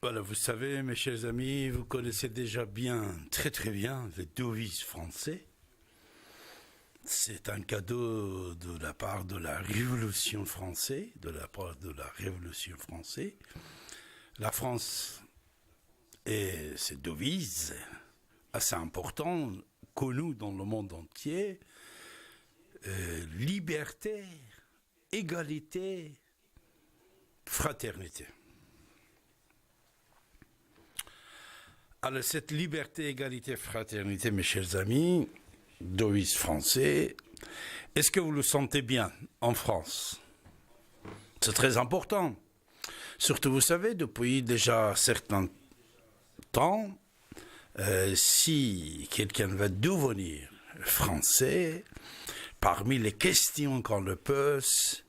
Voilà, vous savez, mes chers amis, vous connaissez déjà bien, très très bien, les devises français. C'est un cadeau de la part de la Révolution française, La France et ses devises, assez importantes, connues dans le monde entier, liberté, égalité, fraternité. Alors cette liberté, égalité, fraternité, mes chers amis, devise français, est-ce que vous le sentez bien en France? C'est très important. Surtout, vous savez, depuis déjà un certain temps, si quelqu'un va devenir français, parmi les questions qu'on le pose,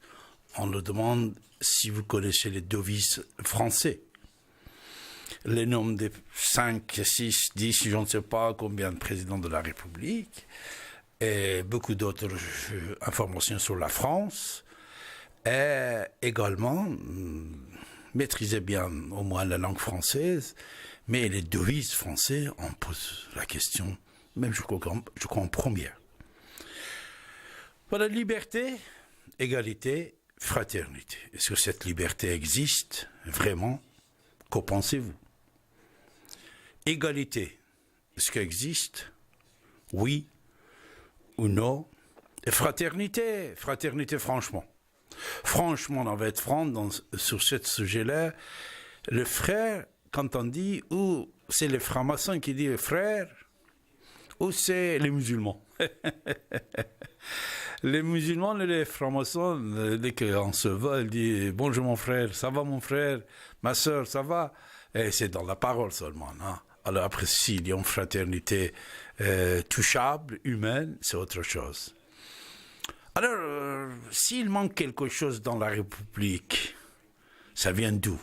on le demande si vous connaissez les devises françaises. Les noms des 5, 6, 10, je ne sais pas combien de présidents de la République, et beaucoup d'autres informations sur la France, et également maîtriser bien au moins la langue française, mais les devises françaises, on pose la question, même je crois en première. Voilà, liberté, égalité, fraternité. Est-ce que cette liberté existe vraiment? Qu'en pensez-vous? Égalité, est-ce qu'elle existe? Oui ou non? Et fraternité, franchement. Franchement, on va être franc sur ce sujet-là. Le frère, quand on dit, ou c'est les francs-maçons qui disent frère, ou c'est les musulmans. Les musulmans et les francs-maçons, dès qu'on se voit, ils disent « Bonjour mon frère, ça va mon frère, ma soeur, ça va ?» Et c'est dans la parole seulement, non? Alors après, s'il y a une fraternité touchable, humaine, c'est autre chose. Alors, s'il manque quelque chose dans la République, ça vient d'où?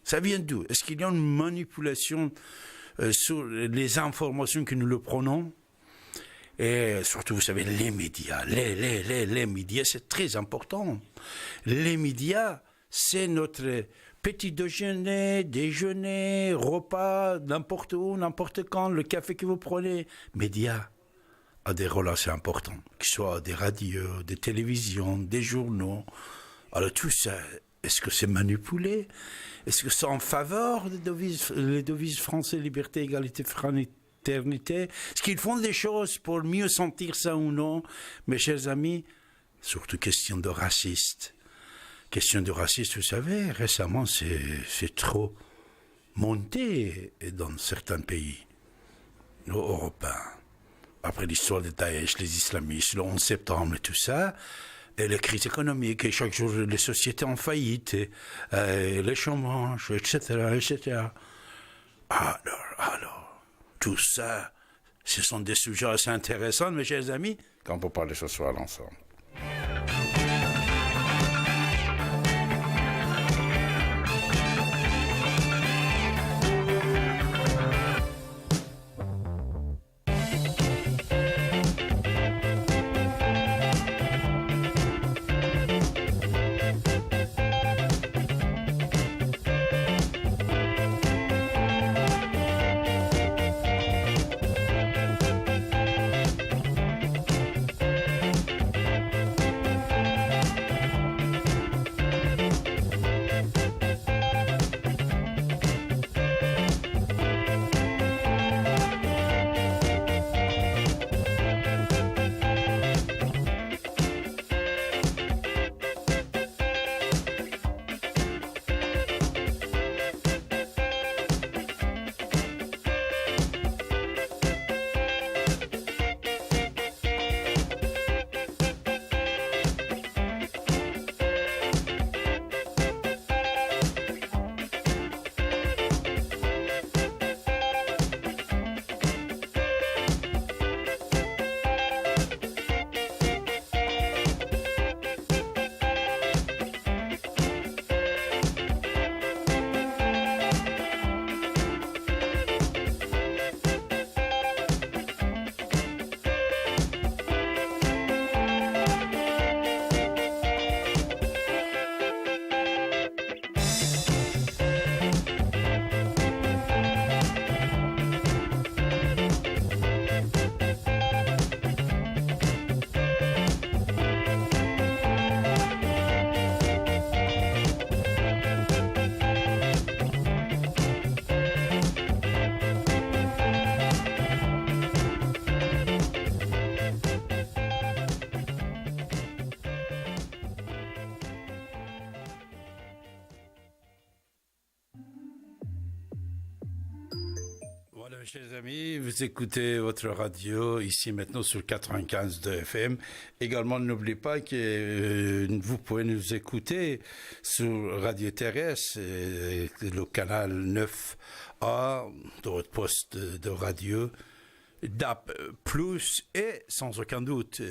Ça vient d'où? Est-ce qu'il y a une manipulation sur les informations que nous le prenons? Et surtout, vous savez, les médias. Les médias, c'est très important. Les médias, c'est notre petit déjeuner, repas, n'importe où, n'importe quand, le café que vous prenez. Médias a des relations importantes, que ce soit des radios, des télévisions, des journaux. Alors tout ça, est-ce que c'est manipulé? Est-ce que c'est en faveur des devises françaises, liberté, égalité, fraternité? Est-ce qu'ils font des choses pour mieux sentir ça ou non? Mes chers amis, surtout question de raciste. Question de racisme, vous savez, récemment, c'est trop monté dans certains pays européens. Après l'histoire de Daesh, les islamistes, le 11 septembre et tout ça, et les crises économiques, et chaque jour les sociétés en faillite, et les chômages, etc. Alors, tout ça, ce sont des sujets assez intéressants, mes chers amis, quand on peut parler ce soir ensemble. Mes chers amis, vous écoutez votre radio ici maintenant sur 95 de FM. Également, n'oubliez pas que vous pouvez nous écouter sur Radio Terrestre, le canal 9A de votre poste de radio, DAP+, et sans aucun doute,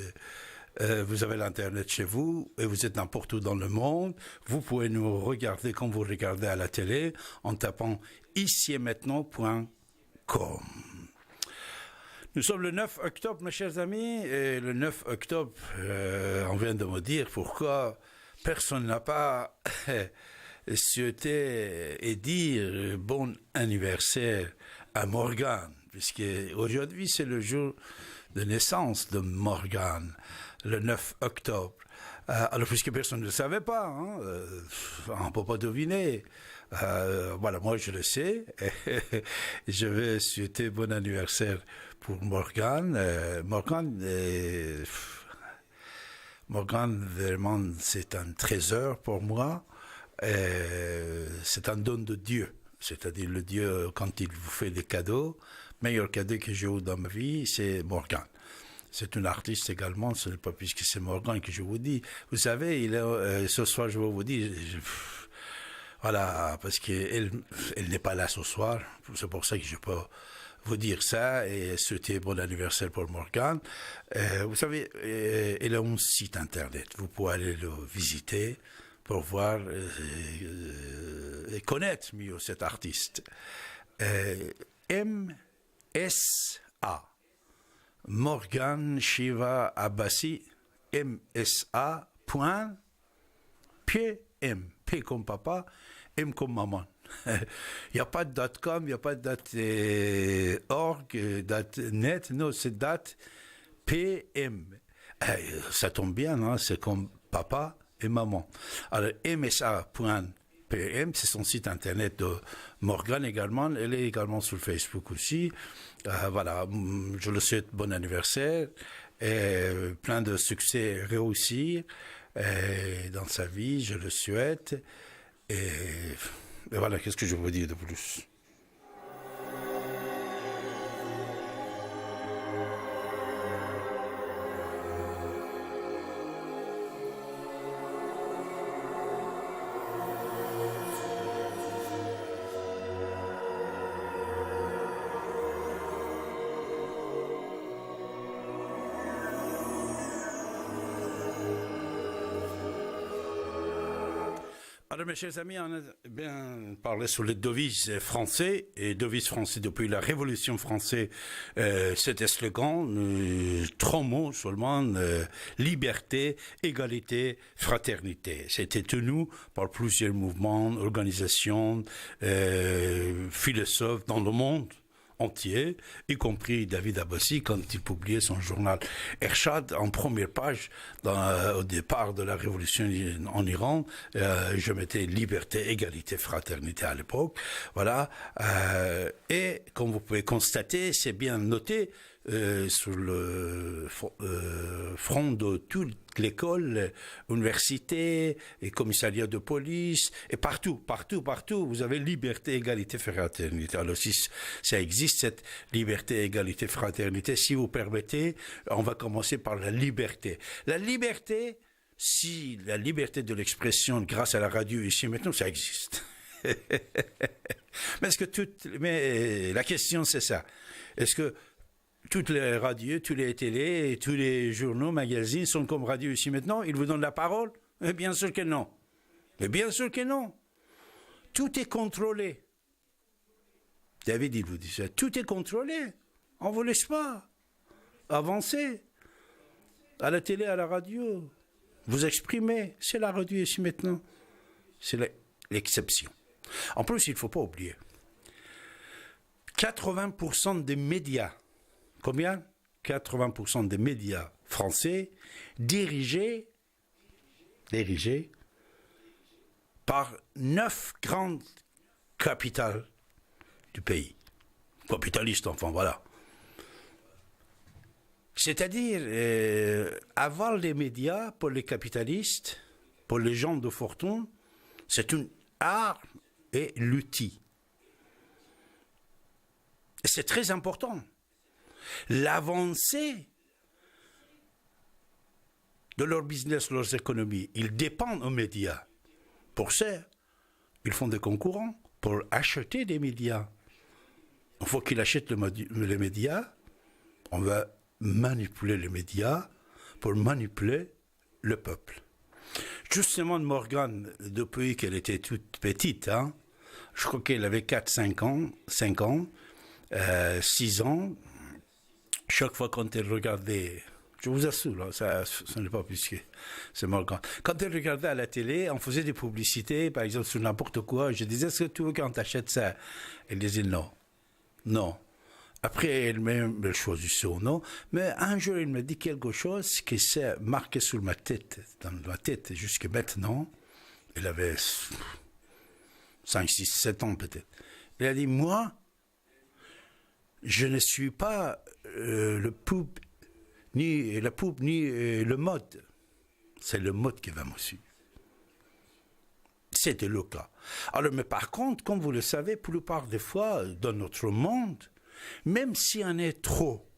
vous avez l'Internet chez vous et vous êtes n'importe où dans le monde. Vous pouvez nous regarder comme vous regardez à la télé en tapant ici et maintenant.com. Nous sommes le 9 octobre, mes chers amis, et le 9 octobre, on vient de me dire pourquoi personne n'a pas souhaité et dire bon anniversaire à Morgane, puisque aujourd'hui c'est le jour de naissance de Morgane, le 9 octobre. Alors, puisque personne ne le savait pas, hein, on ne peut pas deviner. Voilà, moi je le sais. Je vais souhaiter bon anniversaire pour Morgane. Morgane, vraiment, c'est un trésor pour moi. C'est un don de Dieu. C'est-à-dire le Dieu, quand il vous fait des cadeaux, le meilleur cadeau que j'ai eu dans ma vie, c'est Morgane. C'est une artiste également, ce n'est pas puisque c'est Morgane que je vous dis. Vous savez, ce soir, je vais vous dire, voilà, parce qu'elle n'est pas là ce soir, c'est pour ça que je peux vous dire ça et souhaiter bon anniversaire pour Morgane. Vous savez, elle a un site internet, vous pouvez aller le visiter pour voir et connaître mieux cet artiste. MSA. Morgane Shiva Abbasi, MSA.PM, P comme papa, M comme maman. Il n'y a pas de .com, il n'y a pas de .org, .net, non, c'est .pm. Ça tombe bien, hein, c'est comme papa et maman. Alors, MSA.PM, c'est son site internet de Morgane également. Elle est également sur Facebook aussi. Voilà, je le souhaite bon anniversaire et plein de succès réussir dans sa vie, je le souhaite. Et voilà, qu'est-ce que je veux dire de plus? Alors, mes chers amis, on a bien parlé sur les devises français. Et devises français, depuis la Révolution française, c'était slogan, 3 mots seulement, liberté, égalité, fraternité. C'était tenu par plusieurs mouvements, organisations, philosophes dans le monde entier, y compris David Abbasi quand il publiait son journal Ershad en première page au départ de la révolution en Iran. Je mettais liberté, égalité, fraternité à l'époque. Voilà. Et comme vous pouvez constater, c'est bien noté sur le front de toute l'école, université, et commissariat de police, et partout, vous avez liberté, égalité, fraternité. Alors si ça existe, cette liberté, égalité, fraternité, si vous permettez, on va commencer par la liberté. La liberté, si la liberté de l'expression grâce à la radio ici maintenant, ça existe. Mais la question c'est ça. Est-ce que toutes les radios, tous les télés, tous les journaux, magazines sont comme radio ici maintenant? Ils vous donnent la parole? Mais bien sûr que non. Mais bien sûr que non. Tout est contrôlé. David, il vous dit ça. Tout est contrôlé. On ne vous laisse pas avancer. À la télé, à la radio, vous exprimez. C'est la radio ici maintenant. C'est l'exception. En plus, il ne faut pas oublier. 80% des médias, combien? 80% des médias français dirigés par 9 grandes capitales du pays. Capitalistes, enfin, voilà. C'est-à-dire, avoir les médias pour les capitalistes, pour les gens de fortune, c'est une arme et l'outil. C'est très important. L'avancée de leur business, leurs économies, ils dépendent aux médias. Pour ça, ils font des concurrents pour acheter des médias. Il faut qu'ils achètent les médias. On va manipuler les médias pour manipuler le peuple. Justement, Morgane, depuis qu'elle était toute petite, hein, je crois qu'elle avait 4-5 ans, 6 ans, chaque fois quand elle regardait, je vous assure, hein, ça n'est pas plus que c'est Morgane. Quand elle regardait à la télé, on faisait des publicités, par exemple sur n'importe quoi, je disais, est-ce que tu veux qu'on t'achète ça? Elle disait non. Non. Après, elle choisissait ou non. Mais un jour, elle me dit quelque chose qui s'est marqué sur ma tête, dans ma tête, jusqu'à maintenant. Elle avait 5, 6, 7 ans peut-être. Elle a dit, moi, je ne suis pas le poupe, ni le mode. C'est le mode qui va me suivre. C'était le cas. Alors, mais par contre, comme vous le savez, plupart des fois, dans notre monde, même si on est trop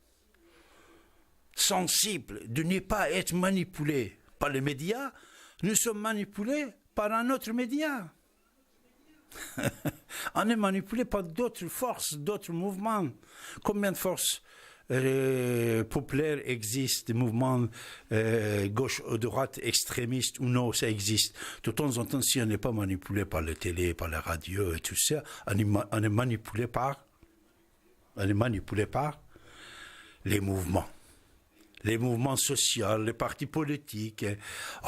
sensible de ne pas être manipulé par les médias, nous sommes manipulés par un autre média. On est manipulé par d'autres forces, d'autres mouvements. Combien de forces populaires existent, des mouvements gauche ou droite, extrémistes ou non, ça existe. De temps en temps, si on n'est pas manipulé par la télé, par la radio et tout ça, on est manipulé par les mouvements sociaux, les partis politiques.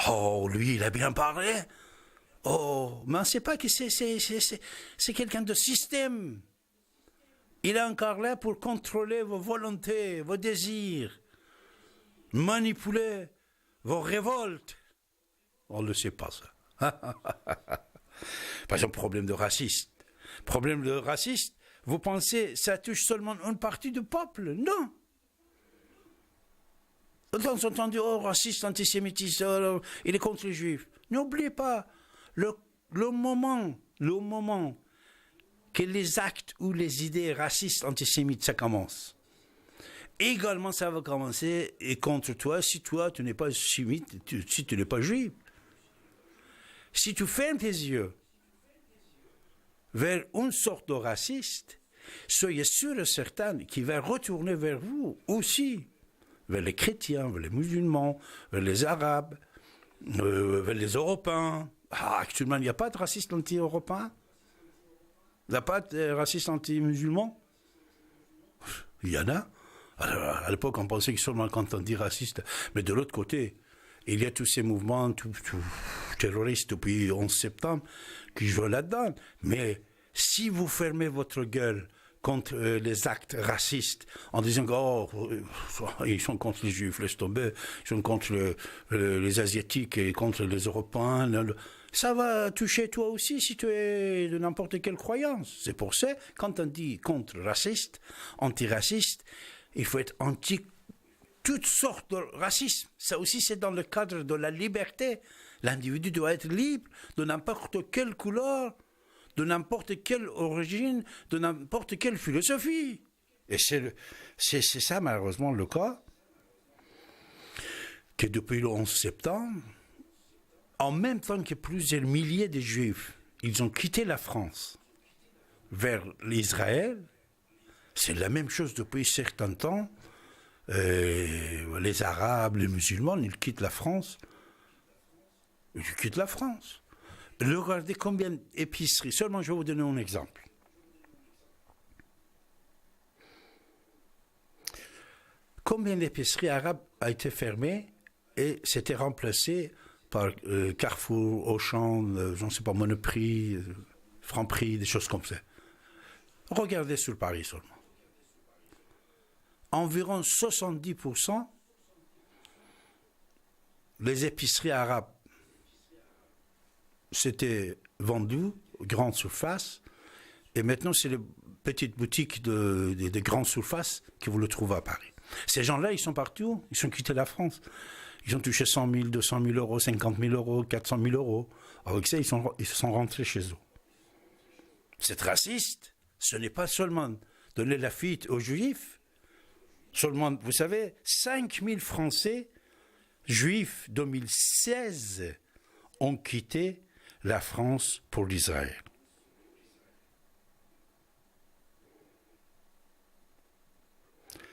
Oh, lui, il a bien parlé. Oh, mais on ne sait pas que c'est quelqu'un de système. Il est encore là pour contrôler vos volontés, vos désirs, manipuler vos révoltes. On ne le sait pas, ça. Par exemple, problème de racisme. Problème de racisme, vous pensez que ça touche seulement une partie du peuple? Non. De temps en temps, on dit, oh, raciste, antisémitisme, il est contre les juifs. N'oubliez pas, le moment que les actes ou les idées racistes, antisémites, ça commence. Également, ça va commencer et contre toi, si toi, tu n'es pas sémite, si tu n'es pas juif. Si tu fermes tes yeux vers une sorte de raciste, soyez sûr et certain qu'il va retourner vers vous aussi, vers les chrétiens, vers les musulmans, vers les arabes, vers les Européens. Ah, actuellement, il n'y a pas de racistes anti-européens? Il n'y a pas de racistes anti-musulmans? Il y en a. Alors, à l'époque, on pensait que seulement quand on dit raciste. Mais de l'autre côté, il y a tous ces mouvements terroristes depuis 11 septembre qui jouent là-dedans. Mais si vous fermez votre gueule contre les actes racistes en disant oh, ils sont contre les juifs, laisse tomber, ils sont contre les asiatiques et contre les européens, ça va toucher toi aussi si tu es de n'importe quelle croyance. C'est pour ça, quand on dit contre raciste, antiraciste, il faut être anti toutes sortes de racisme. Ça aussi, c'est dans le cadre de la liberté. L'individu doit être libre de n'importe quelle couleur, de n'importe quelle origine, de n'importe quelle philosophie. Et c'est ça, malheureusement, le cas, que depuis le 11 septembre, en même temps que plusieurs milliers de Juifs, ils ont quitté la France vers l'Israël. C'est la même chose depuis certains temps. Les Arabes, les musulmans, ils quittent la France. Ils quittent la France. Regardez combien d'épiceries. Seulement, je vais vous donner un exemple. Combien d'épiceries arabes a été fermées et s'était remplacées par Carrefour, Auchan, je ne sais pas, Monoprix, Franprix, des choses comme ça. Regardez sur Paris seulement. Environ 70% les épiceries arabes s'étaient vendues grande surface et maintenant c'est les petites boutiques de grandes surfaces que vous le trouvez à Paris. Ces gens-là, ils sont partout, ils ont quitté la France. Ils ont touché 100 000, 200 000 euros, 50 000 euros, 400 000 euros. Avec ça, ils sont rentrés chez eux. C'est raciste. Ce n'est pas seulement donner la fuite aux Juifs. Seulement, vous savez, 5000 Français juifs 2016 ont quitté la France pour l'Israël.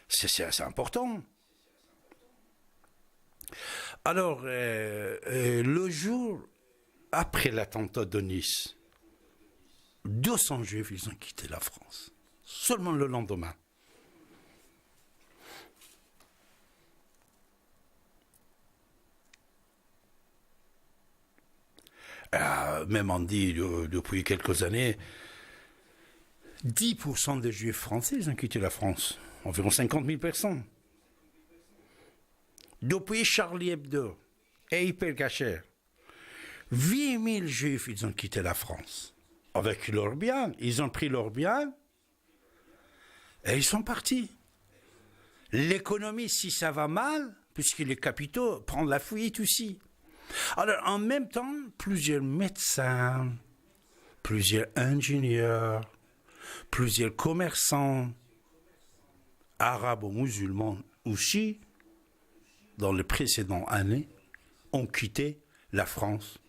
C'est assez important. Alors, le jour après l'attentat de Nice, 200 Juifs, ils ont quitté la France. Seulement le lendemain. Même on dit depuis quelques années, 10% des Juifs français ils ont quitté la France. Environ 50 000 personnes. Depuis Charlie Hebdo et Hyper Cacher, 8 000 Juifs ils ont quitté la France. Avec leurs biens, ils ont pris leurs biens et ils sont partis. L'économie, si ça va mal, puisque les capitaux prennent la fuite aussi. Alors, en même temps, plusieurs médecins, plusieurs ingénieurs, plusieurs commerçants, arabes ou musulmans aussi, dans les précédentes années, ont quitté la France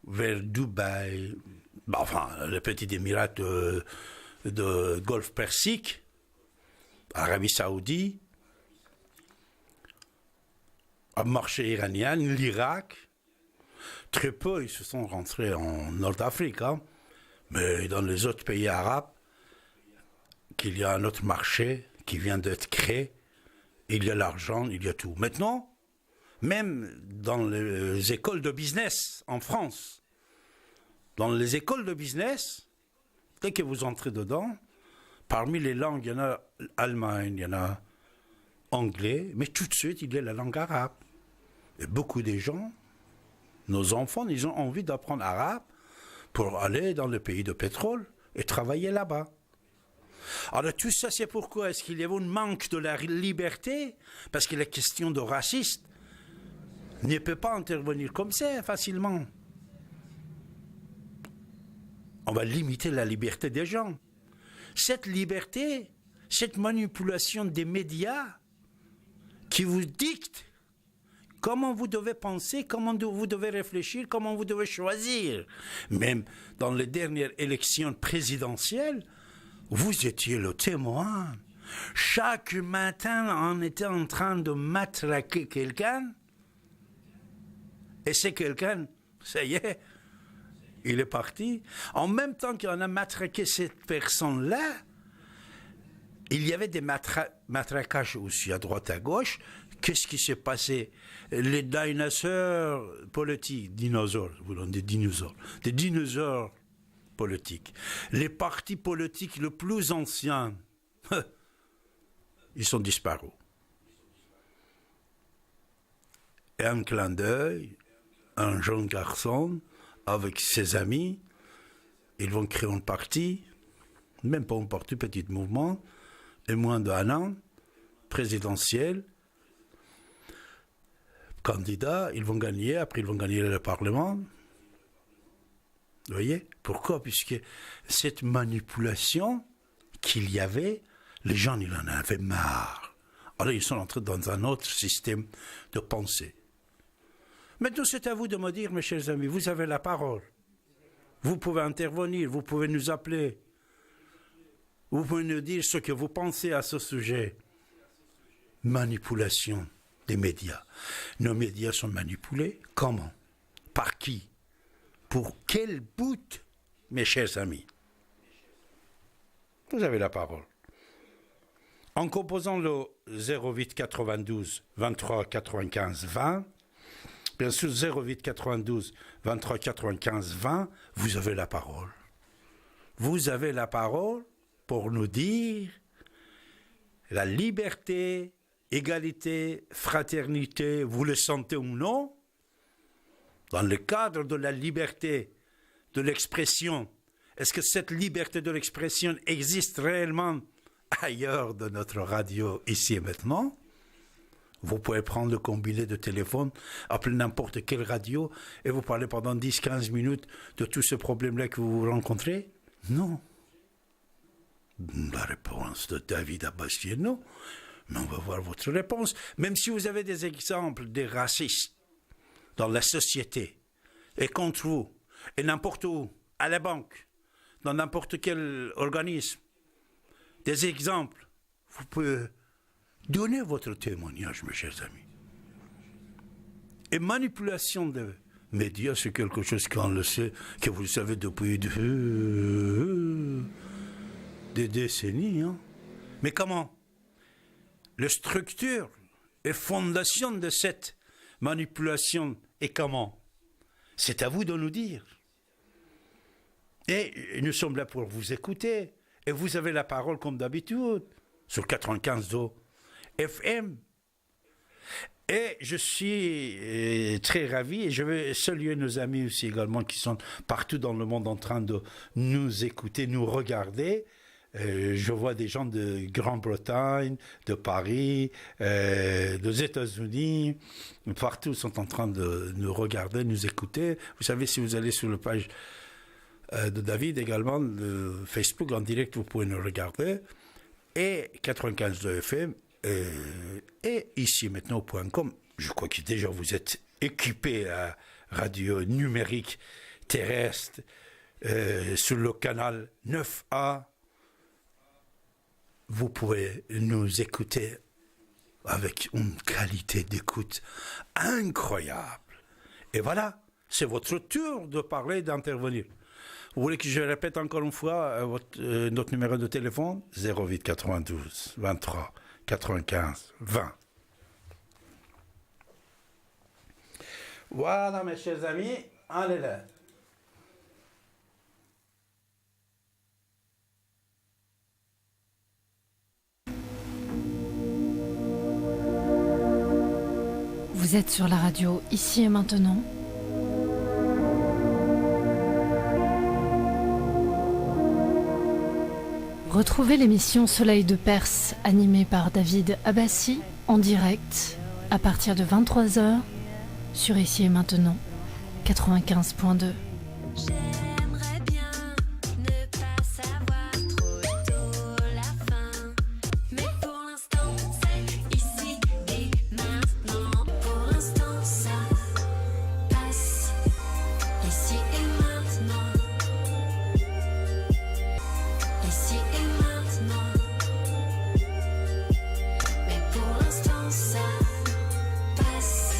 vers Dubaï, le petit émirat de Golfe Persique, Arabie Saoudite, un marché iranien, l'Irak. Très peu, ils se sont rentrés en Nord-Afrique, hein. Mais dans les autres pays arabes, qu'il y a un autre marché qui vient d'être créé, il y a l'argent, il y a tout. Maintenant, même dans les écoles de business en France, dans les écoles de business, dès que vous entrez dedans, parmi les langues, il y en a Allemagne, il y en a anglais, mais tout de suite, il y a la langue arabe. Et beaucoup de gens, nos enfants, ils ont envie d'apprendre arabe pour aller dans le pays de pétrole et travailler là-bas. Alors tout ça, c'est pourquoi est-ce qu'il y a un manque de la liberté? Parce que la question de racisme ne peut pas intervenir comme ça facilement. On va limiter la liberté des gens. Cette liberté, cette manipulation des médias qui vous dictent comment vous devez penser, comment vous devez réfléchir, comment vous devez choisir. Même dans les dernières élections présidentielles, vous étiez le témoin. Chaque matin, on était en train de matraquer quelqu'un. Et c'est quelqu'un, ça y est, il est parti. En même temps qu'on a matraqué cette personne-là, il y avait des matraquages aussi à droite à gauche. Qu'est-ce qui s'est passé? Les dinosaures politiques, des dinosaures politiques. Les partis politiques les plus anciens, ils sont disparus. Et un clin d'œil, un jeune garçon avec ses amis, ils vont créer un parti, même pas un parti, petit mouvement, et moins d'un an, présidentiel, candidats, ils vont gagner, après ils vont gagner le Parlement. Vous voyez? Pourquoi? Puisque cette manipulation qu'il y avait, les gens, ils en avaient marre. Alors ils sont entrés dans un autre système de pensée. Maintenant, c'est à vous de me dire, mes chers amis, vous avez la parole. Vous pouvez intervenir, vous pouvez nous appeler. Vous pouvez nous dire ce que vous pensez à ce sujet. Manipulation des médias. Nos médias sont manipulés. Comment? Par qui? Pour quel but, mes chers amis? Vous avez la parole. En composant le 08 92 23 95 20, bien sûr 08 92 23 95 20, vous avez la parole. Vous avez la parole pour nous dire la liberté, égalité, fraternité, vous le sentez ou non? Dans le cadre de la liberté de l'expression, est-ce que cette liberté de l'expression existe réellement ailleurs de notre radio, ici et maintenant? Vous pouvez prendre le combiné de téléphone, appeler n'importe quelle radio et vous parler pendant 10-15 minutes de tous ces problèmes-là que vous rencontrez? Non. La réponse de David Abassier, non. Mais on va voir votre réponse. Même si vous avez des exemples des racistes dans la société, et contre vous, et n'importe où, à la banque, dans n'importe quel organisme, des exemples, vous pouvez donner votre témoignage, mes chers amis. Et manipulation des médias, c'est quelque chose qu'on le sait, que vous le savez depuis des décennies. Hein. Mais comment? La structure et fondation de cette manipulation est comment? C'est à vous de nous dire. Et nous sommes là pour vous écouter. Et vous avez la parole comme d'habitude, sur 95 FM. Et je suis très ravi, et je vais saluer nos amis aussi également qui sont partout dans le monde en train de nous écouter, nous regarder. Je vois des gens de Grande-Bretagne, de Paris, des États-Unis, partout sont en train de nous regarder, nous écouter. Vous savez, si vous allez sur la page de David également, de Facebook en direct, vous pouvez nous regarder. Et 95 FM, et ici maintenant au .com, je crois que déjà vous êtes équipé à radio numérique terrestre sur le canal 9A. Vous pouvez nous écouter avec une qualité d'écoute incroyable. Et voilà, c'est votre tour de parler, d'intervenir. Vous voulez que je répète encore une fois notre numéro de téléphone? 08 92 23 95 20. Voilà, mes chers amis, allez là. Vous êtes sur la radio Ici et Maintenant. Retrouvez l'émission Soleil de Perse, animée par David Abbassi, en direct, à partir de 23h, sur Ici et Maintenant, 95.2. J'aimerais bien ne pas savoir trop tôt la fin, mais pour l'instant c'est ici et maintenant. Pour l'instant ça passe ici et maintenant. Ici et maintenant. Mais pour l'instant ça passe.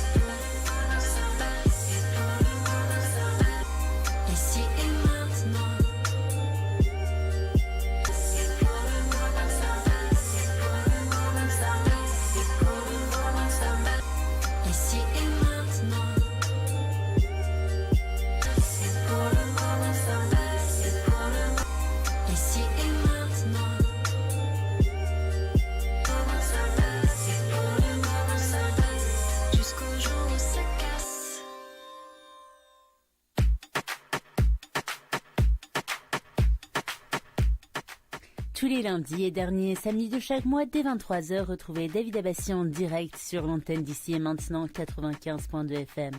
Ici et maintenant. Ici et maintenant. Ici et maintenant. Jusqu'au jour où ça casse. Tous les lundis et derniers samedis de chaque mois dès 23h, retrouvez David Abbassi en direct sur l'antenne d'Ici et Maintenant 95.2 FM.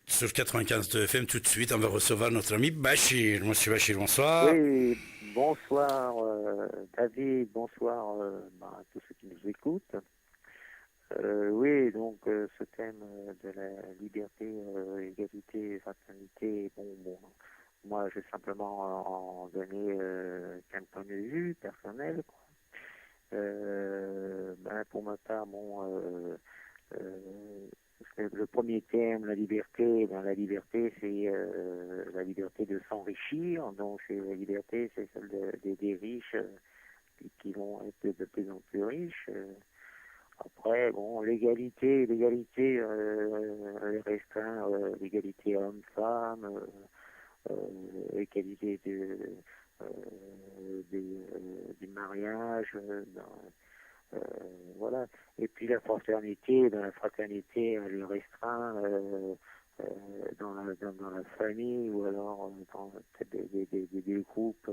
sur 95 de FM, tout de suite, on va recevoir notre ami Bachir. Monsieur Bachir, bonsoir. Oui, bonsoir David, bonsoir à tous ceux qui nous écoutent. Oui, donc ce thème de la liberté, égalité, fraternité, bon, moi je vais simplement en donner qu'un point de vue personnel, quoi. Pour ma part, le premier thème, la liberté, la liberté c'est la liberté de s'enrichir, donc c'est la liberté, c'est celle des riches qui vont être de plus en plus riches. Après, bon, l'égalité restreint, l'égalité homme-femme, l'égalité du mariage, voilà. Et puis la fraternité, dans la fraternité, elle est restreint dans la famille ou alors dans des groupes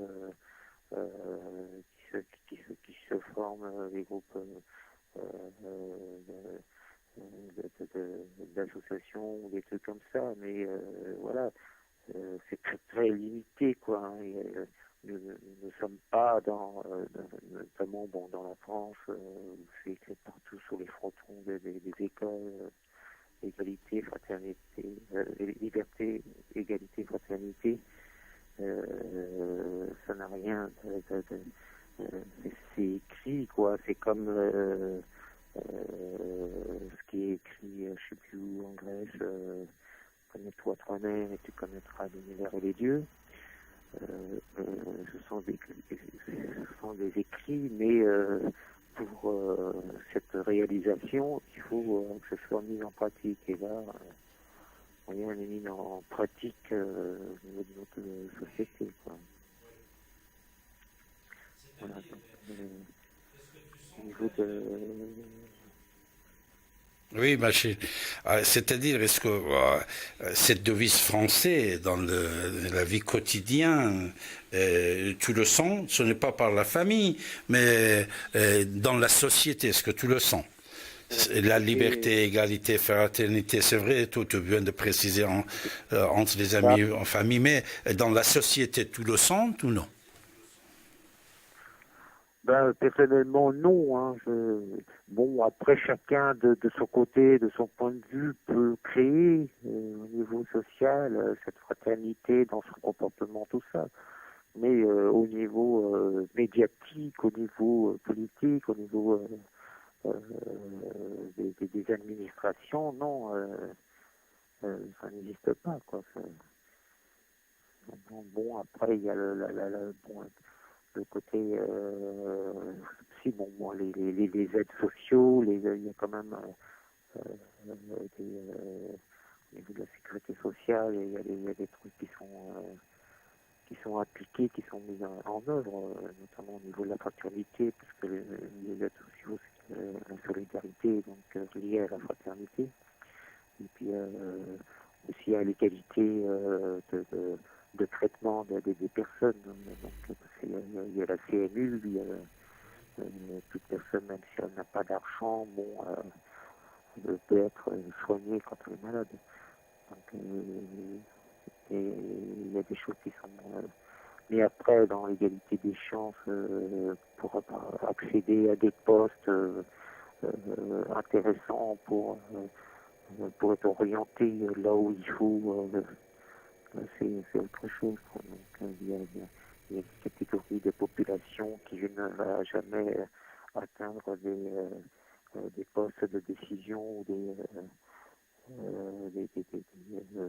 qui se forment, des groupes d'associations ou des trucs comme ça, mais voilà, c'est très très limité, quoi, hein. Nous ne sommes pas notamment dans la France, où c'est écrit partout sur les frontons des écoles, égalité, fraternité, liberté, égalité, fraternité, ça n'a rien c'est écrit, quoi, c'est comme ce qui est écrit, je sais plus où, en Grèce, connais-toi toi-même et tu connaîtras l'univers et les dieux. Ce sont des écrits, mais pour cette réalisation, il faut que ce soit mis en pratique. Et là, rien n'est mis en pratique au niveau de notre société, quoi. Voilà, donc, au niveau de... Oui, Bachir. C'est-à-dire, est-ce que cette devise française dans la vie quotidienne, tu le sens, ce n'est pas par la famille, mais dans la société, est-ce que tu le sens? La liberté, égalité, fraternité, c'est vrai, tu viens de préciser entre les amis, en famille, mais dans la société, tu le sens ou non? Personnellement, non, hein. Bon, après, chacun de son côté, de son point de vue, peut créer au niveau social cette fraternité dans son comportement, tout ça. Mais au niveau médiatique, au niveau politique, au niveau des administrations, non, ça n'existe pas, quoi. Bon, après, il y a le côté les aides sociaux, il y a quand même au niveau de la sécurité sociale, il y a des trucs qui sont appliqués, qui sont mis en œuvre, notamment au niveau de la fraternité, parce que les aides sociaux, c'est la solidarité, donc liée à la fraternité, et puis aussi à l'égalité de traitement des personnes. Donc, il y a la CMU, il y a toute personne, même si elle n'a pas d'argent, peut être soignée quand elle est malade. Donc, et il y a des choses qui sont... mais après, dans l'égalité des chances, pour accéder à des postes intéressants, pour être orienté là où il faut... c'est autre chose, quoi. Donc, il y a une catégorie de population qui ne va jamais atteindre des postes de décision ou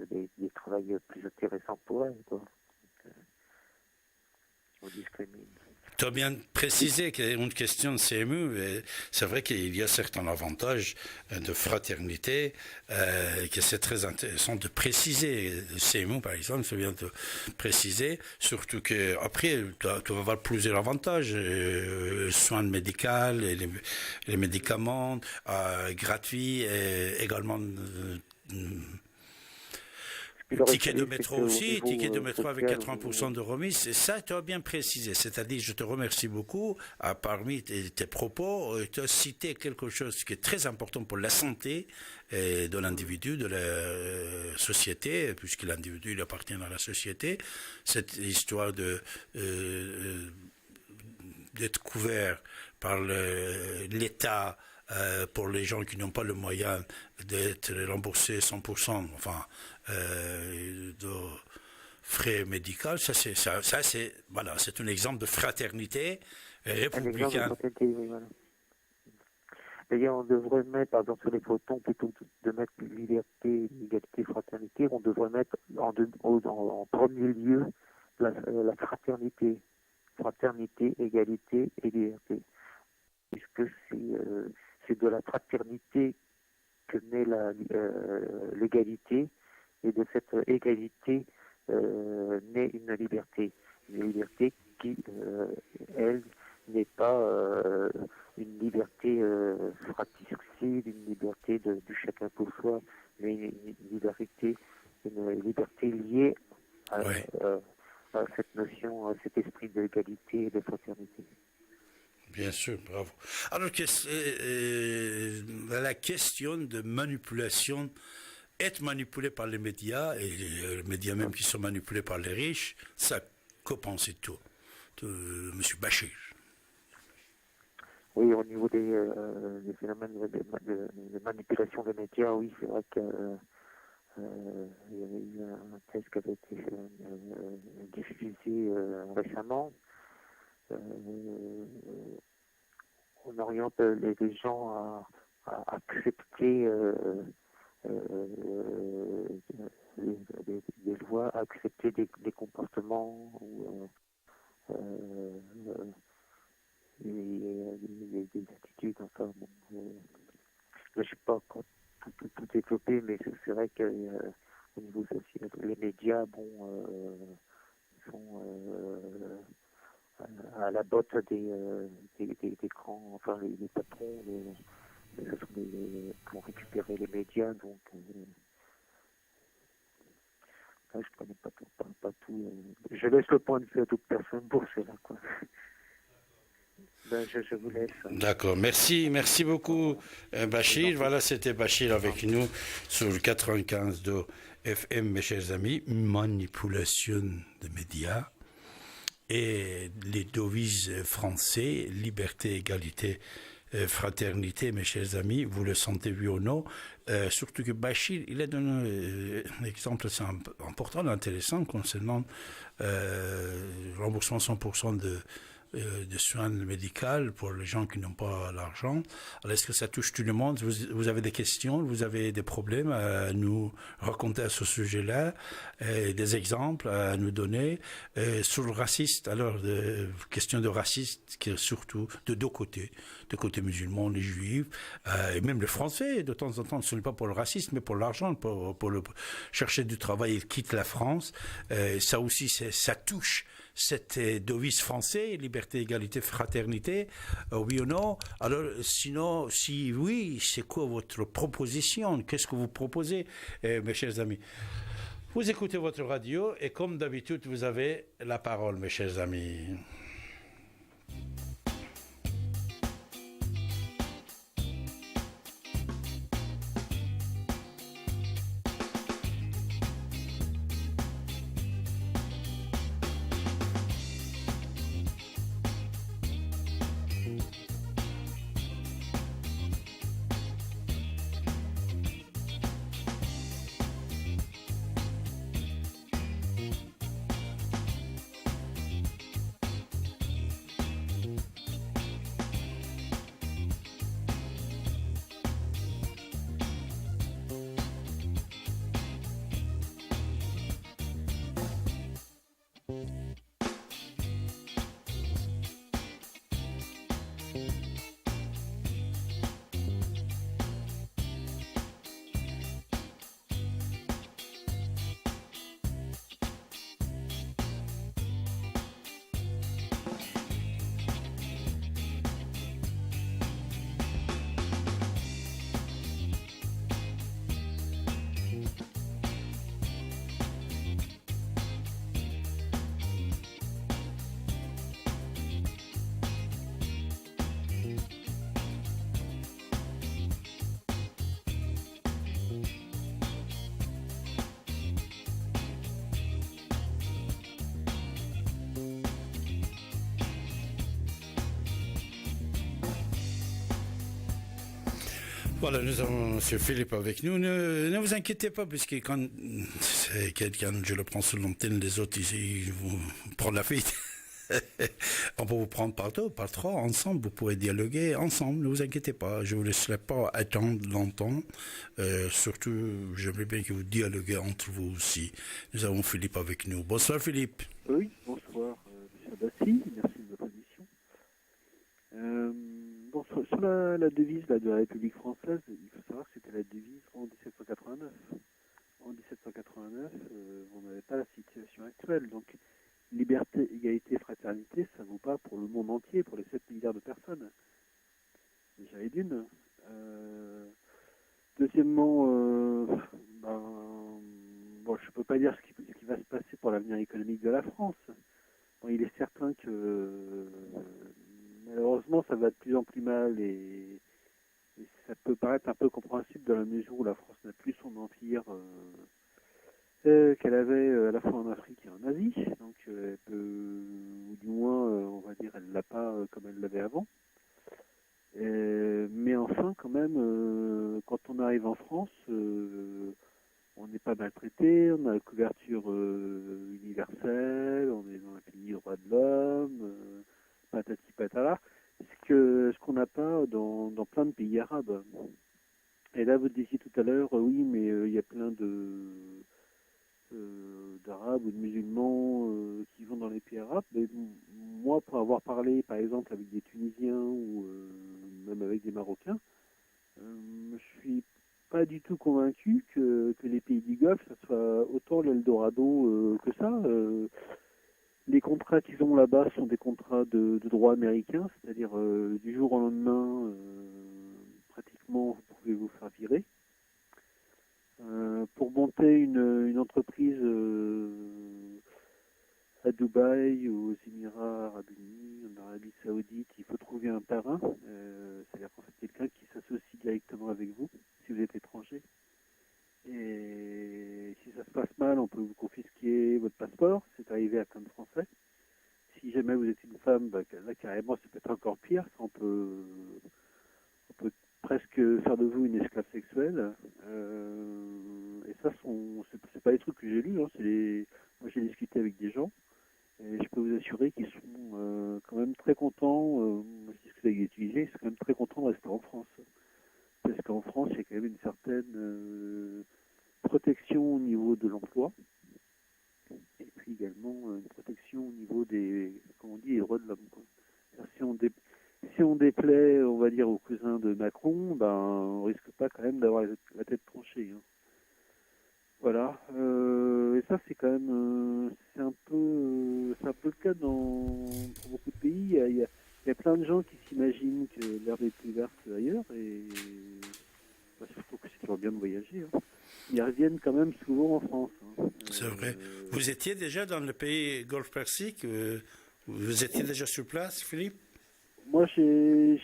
des travails plus intéressants pour elles, quoi. Donc, on discrimine. Tu as bien précisé qu'il y a une question de CMU, et c'est vrai qu'il y a certains avantages de fraternité, que c'est très intéressant de préciser. Le CMU, par exemple, c'est bien de préciser, surtout qu'après, tu vas avoir plusieurs avantages, soins médicaux, les médicaments, gratuits, et également... Puis le Ticket de référé, c'est métro qu'au aussi, niveau, ticket de métro avec social, 80% de remise, c'est ça, tu as bien précisé. C'est-à-dire, je te remercie beaucoup. Parmi tes propos, tu as cité quelque chose qui est très important pour la santé de l'individu, de la société, puisque l'individu il appartient à la société. Cette histoire d'être couvert par l'État pour les gens qui n'ont pas le moyen d'être remboursés 100%, enfin, de frais médicaux, c'est un exemple de fraternité un exemple de républicaine. fraternité, oui, voilà. D'ailleurs, on devrait mettre, par exemple, sur les photons, plutôt que de mettre liberté, égalité, fraternité, on devrait mettre en premier lieu la fraternité. Fraternité, égalité et liberté. Puisque c'est de la fraternité que naît l'égalité, et de cette égalité naît une liberté. Une liberté qui, elle, n'est pas une liberté fratricide, une liberté du chacun pour soi, mais une liberté liée à, Ouais. à cette notion, à cet esprit d'égalité et de fraternité. Bien sûr, bravo. Alors, la question de manipulation, être manipulé par les médias, et les médias même qui sont manipulés par les riches, ça, que pensez-vous de M. Bachir? Oui, au niveau des phénomènes de manipulation des médias, oui, c'est vrai que il y avait eu un test qui avait été diffusé récemment. On oriente les gens à accepter des lois, à accepter des comportements ou des attitudes. Enfin, bon, je ne sais pas encore tout développé, mais c'est vrai que au niveau social, les médias, sont à la botte des grands, enfin les patrons, ce sont qui ont récupéré les médias, donc là, je connais pas tout. Je laisse le point de vue à d'autres personnes pour cela, quoi. Ben, je vous laisse. D'accord, merci beaucoup Bachir. Voilà, c'était Bachir avec nous sur le 95 de FM, mes chers amis. Manipulation de médias et les devises français, liberté, égalité, fraternité, mes chers amis, vous le sentez oui ou non, surtout que Bachir, il a donné un exemple assez important, intéressant concernant le remboursement 100% de soins médicaux pour les gens qui n'ont pas l'argent. Alors, est-ce que ça touche tout le monde? Vous avez des questions, vous avez des problèmes à nous raconter à ce sujet-là, des exemples à nous donner sur le raciste. Alors, question de raciste, qui est surtout de deux côtés musulmans, les juifs, et même les Français, de temps en temps, ce n'est pas pour le racisme, mais pour l'argent, pour chercher du travail, ils quittent la France. Ça aussi, ça touche cette devise française, liberté, égalité, fraternité, oui ou non? Alors, sinon, si oui, c'est quoi votre proposition? Qu'est-ce que vous proposez, mes chers amis? Vous écoutez votre radio et comme d'habitude, vous avez la parole, mes chers amis. Voilà, nous avons M. Philippe avec nous. Ne vous inquiétez pas, puisque quand c'est quelqu'un, je le prends sur l'antenne, les autres ici, ils vont prendre la fuite. On peut vous prendre par deux, par trois, ensemble, vous pourrez dialoguer ensemble, ne vous inquiétez pas, je ne vous laisserai pas attendre longtemps, surtout j'aimerais bien que vous dialoguez entre vous aussi. Nous avons Philippe avec nous. Bonsoir Philippe. Oui, bonsoir, M. Bassi, merci de votre émission. Bon, sur la devise là, de la République française, il faut savoir que c'était la devise en 1789. En 1789, on n'avait pas la situation actuelle, donc liberté, égalité, fraternité, ça ne vaut pas pour le monde entier, pour les 7 milliards de personnes. Déjà et d'une. Deuxièmement, bon, je ne peux pas dire ce qui va se passer pour l'avenir économique de la France. Bon, il est certain que malheureusement ça va de plus en plus mal et ça peut paraître un peu compréhensible dans la mesure où la France n'a plus son empire qu'elle avait à la fois en Afrique et en Asie, donc elle peut, ou du moins on va dire elle l'a pas comme elle l'avait avant. Mais enfin quand même quand on arrive en France on n'est pas maltraité, on a la couverture universelle, on est dans un pays des droits de l'homme, patati patala, ce qu'on n'a pas dans plein de pays arabes. Et là vous disiez tout à l'heure, oui mais il y a plein d'arabes ou de musulmans qui vont dans les pays arabes. Mais moi, pour avoir parlé par exemple avec des Tunisiens ou même avec des Marocains, je suis pas du tout convaincu que les pays du Golfe, ça soit autant l'Eldorado que ça. Les contrats qu'ils ont là-bas sont des contrats de droit américain, c'est-à-dire du jour au lendemain, pratiquement, vous pouvez vous faire virer. Pour monter une entreprise à Dubaï ou aux Émirats Arabes Unis, en Arabie Saoudite, il faut trouver un parrain, c'est-à-dire qu'en fait quelqu'un qui s'associe directement avec vous, si vous êtes étranger. Et si ça se passe mal, on peut vous confisquer votre passeport, c'est arrivé à plein de Français. Si jamais vous êtes une femme, là carrément ça peut être encore pire, on peut presque faire de vous une esclave sexuelle. Et ça, c'est pas des trucs que j'ai lus, hein, moi j'ai discuté avec des gens, et je peux vous assurer qu'ils sont quand même très contents, je discute avec des Tunisiens, ils sont quand même très contents de rester en France. Parce qu'en France, il y a quand même une certaine protection au niveau de l'emploi, et puis également une protection au niveau des, comment on dit, des droits de l'homme, quoi. Si on déplaît, on va dire, aux cousins de Macron, on risque pas quand même d'avoir la tête tranchée, hein. Voilà. Et ça, c'est quand même, c'est un peu le cas pour beaucoup de pays. Il y a plein de gens qui s'imaginent que l'herbe est plus verte ailleurs, et surtout que c'est toujours bien de voyager, hein. Ils reviennent quand même souvent en France, hein. C'est vrai. Vous étiez déjà dans le pays Golfe Persique, vous étiez déjà sur place, Philippe? Moi, j'ai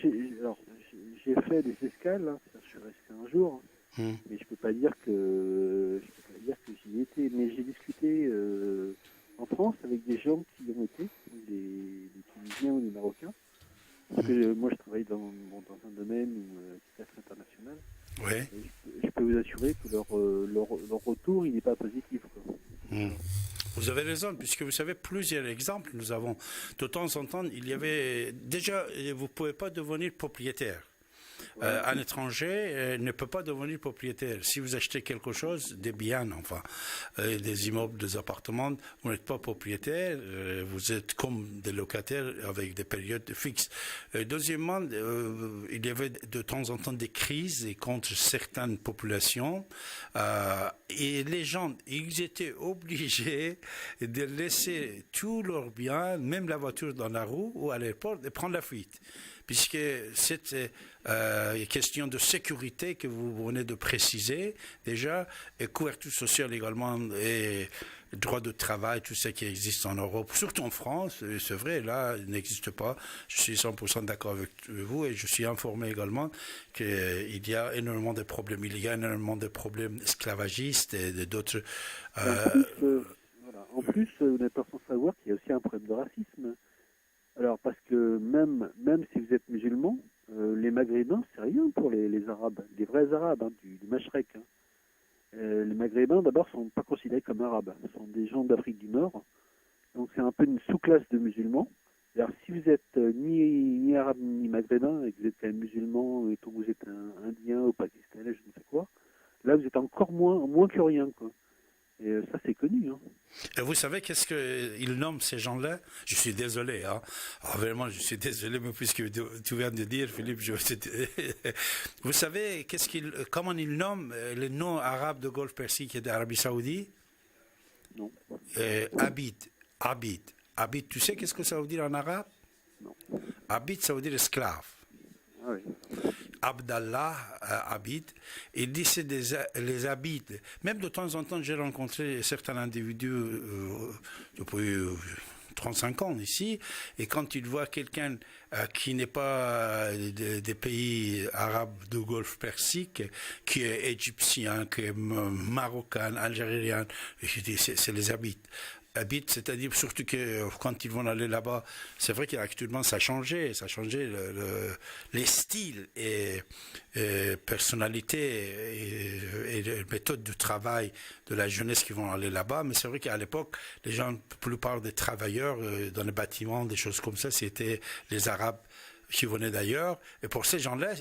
fait des escales, hein. Je suis resté un jour, mais je peux pas dire que j'y étais. Mais j'ai discuté en France avec des gens qui y ont été, des Tunisiens ou des Marocains, parce que moi je travaille dans un domaine qui est international. Ouais. Je peux vous assurer que leur retour, il n'est pas positif, quoi. Vous avez raison, puisque vous savez, plusieurs exemples nous avons. De temps en temps, il y avait déjà, vous ne pouvez pas devenir propriétaire. Un étranger ne peut pas devenir propriétaire. Si vous achetez quelque chose, des biens, enfin, des immeubles, des appartements, vous n'êtes pas propriétaire, vous êtes comme des locataires avec des périodes fixes. Deuxièmement, il y avait de temps en temps des crises contre certaines populations, et les gens, ils étaient obligés de laisser tous leurs biens, même la voiture dans la roue ou à l'aéroport, et prendre la fuite. Puisque c'est une question de sécurité que vous venez de préciser déjà, et couverture sociale également, et droit de travail, tout ce qui existe en Europe, surtout en France, c'est vrai, là, il n'existe pas. Je suis 100% d'accord avec vous, et je suis informé également qu'il y a énormément de problèmes. Il y a énormément de problèmes esclavagistes et d'autres... En plus, vous n'êtes pas sans savoir qu'il y a aussi un problème de racisme. Alors, parce que même si vous êtes musulman, les maghrébins, c'est rien pour les Arabes. Les vrais sous-classe de musulmans. Alors, si vous êtes ni arabe ni maghrébin et que vous êtes quand même musulman et que vous êtes un indien ou pakistanais, je ne sais quoi, là, vous êtes encore moins que rien, quoi. Et ça, c'est connu. Hein. Et vous savez qu'est-ce qu'ils nomment ces gens-là? Je suis désolé, hein. Ah, vraiment, je suis désolé, mais puisque tu viens de dire, Philippe, vous savez comment ils nomment les noms arabes de Golfe Persique et d'Arabie Saoudite? Non. Abid. Abid, tu sais qu'est-ce que ça veut dire en arabe? Non. Abid, ça veut dire esclave. Ah oui. Abdallah Abid, il dit c'est les Abides. Même de temps en temps, j'ai rencontré certains individus depuis 35 ans ici, et quand ils voient quelqu'un qui n'est pas des pays arabes du Golfe Persique, qui est égyptien, qui est marocain, algérien, je dis c'est les Abides. Habite, c'est-à-dire surtout que quand ils vont aller là-bas, c'est vrai qu'actuellement ça a changé les styles et personnalités et méthodes de travail de la jeunesse qui vont aller là-bas, mais c'est vrai qu'à l'époque, les gens, la plupart des travailleurs dans les bâtiments, des choses comme ça, c'était les Arabes qui venaient d'ailleurs, et pour ces gens-là,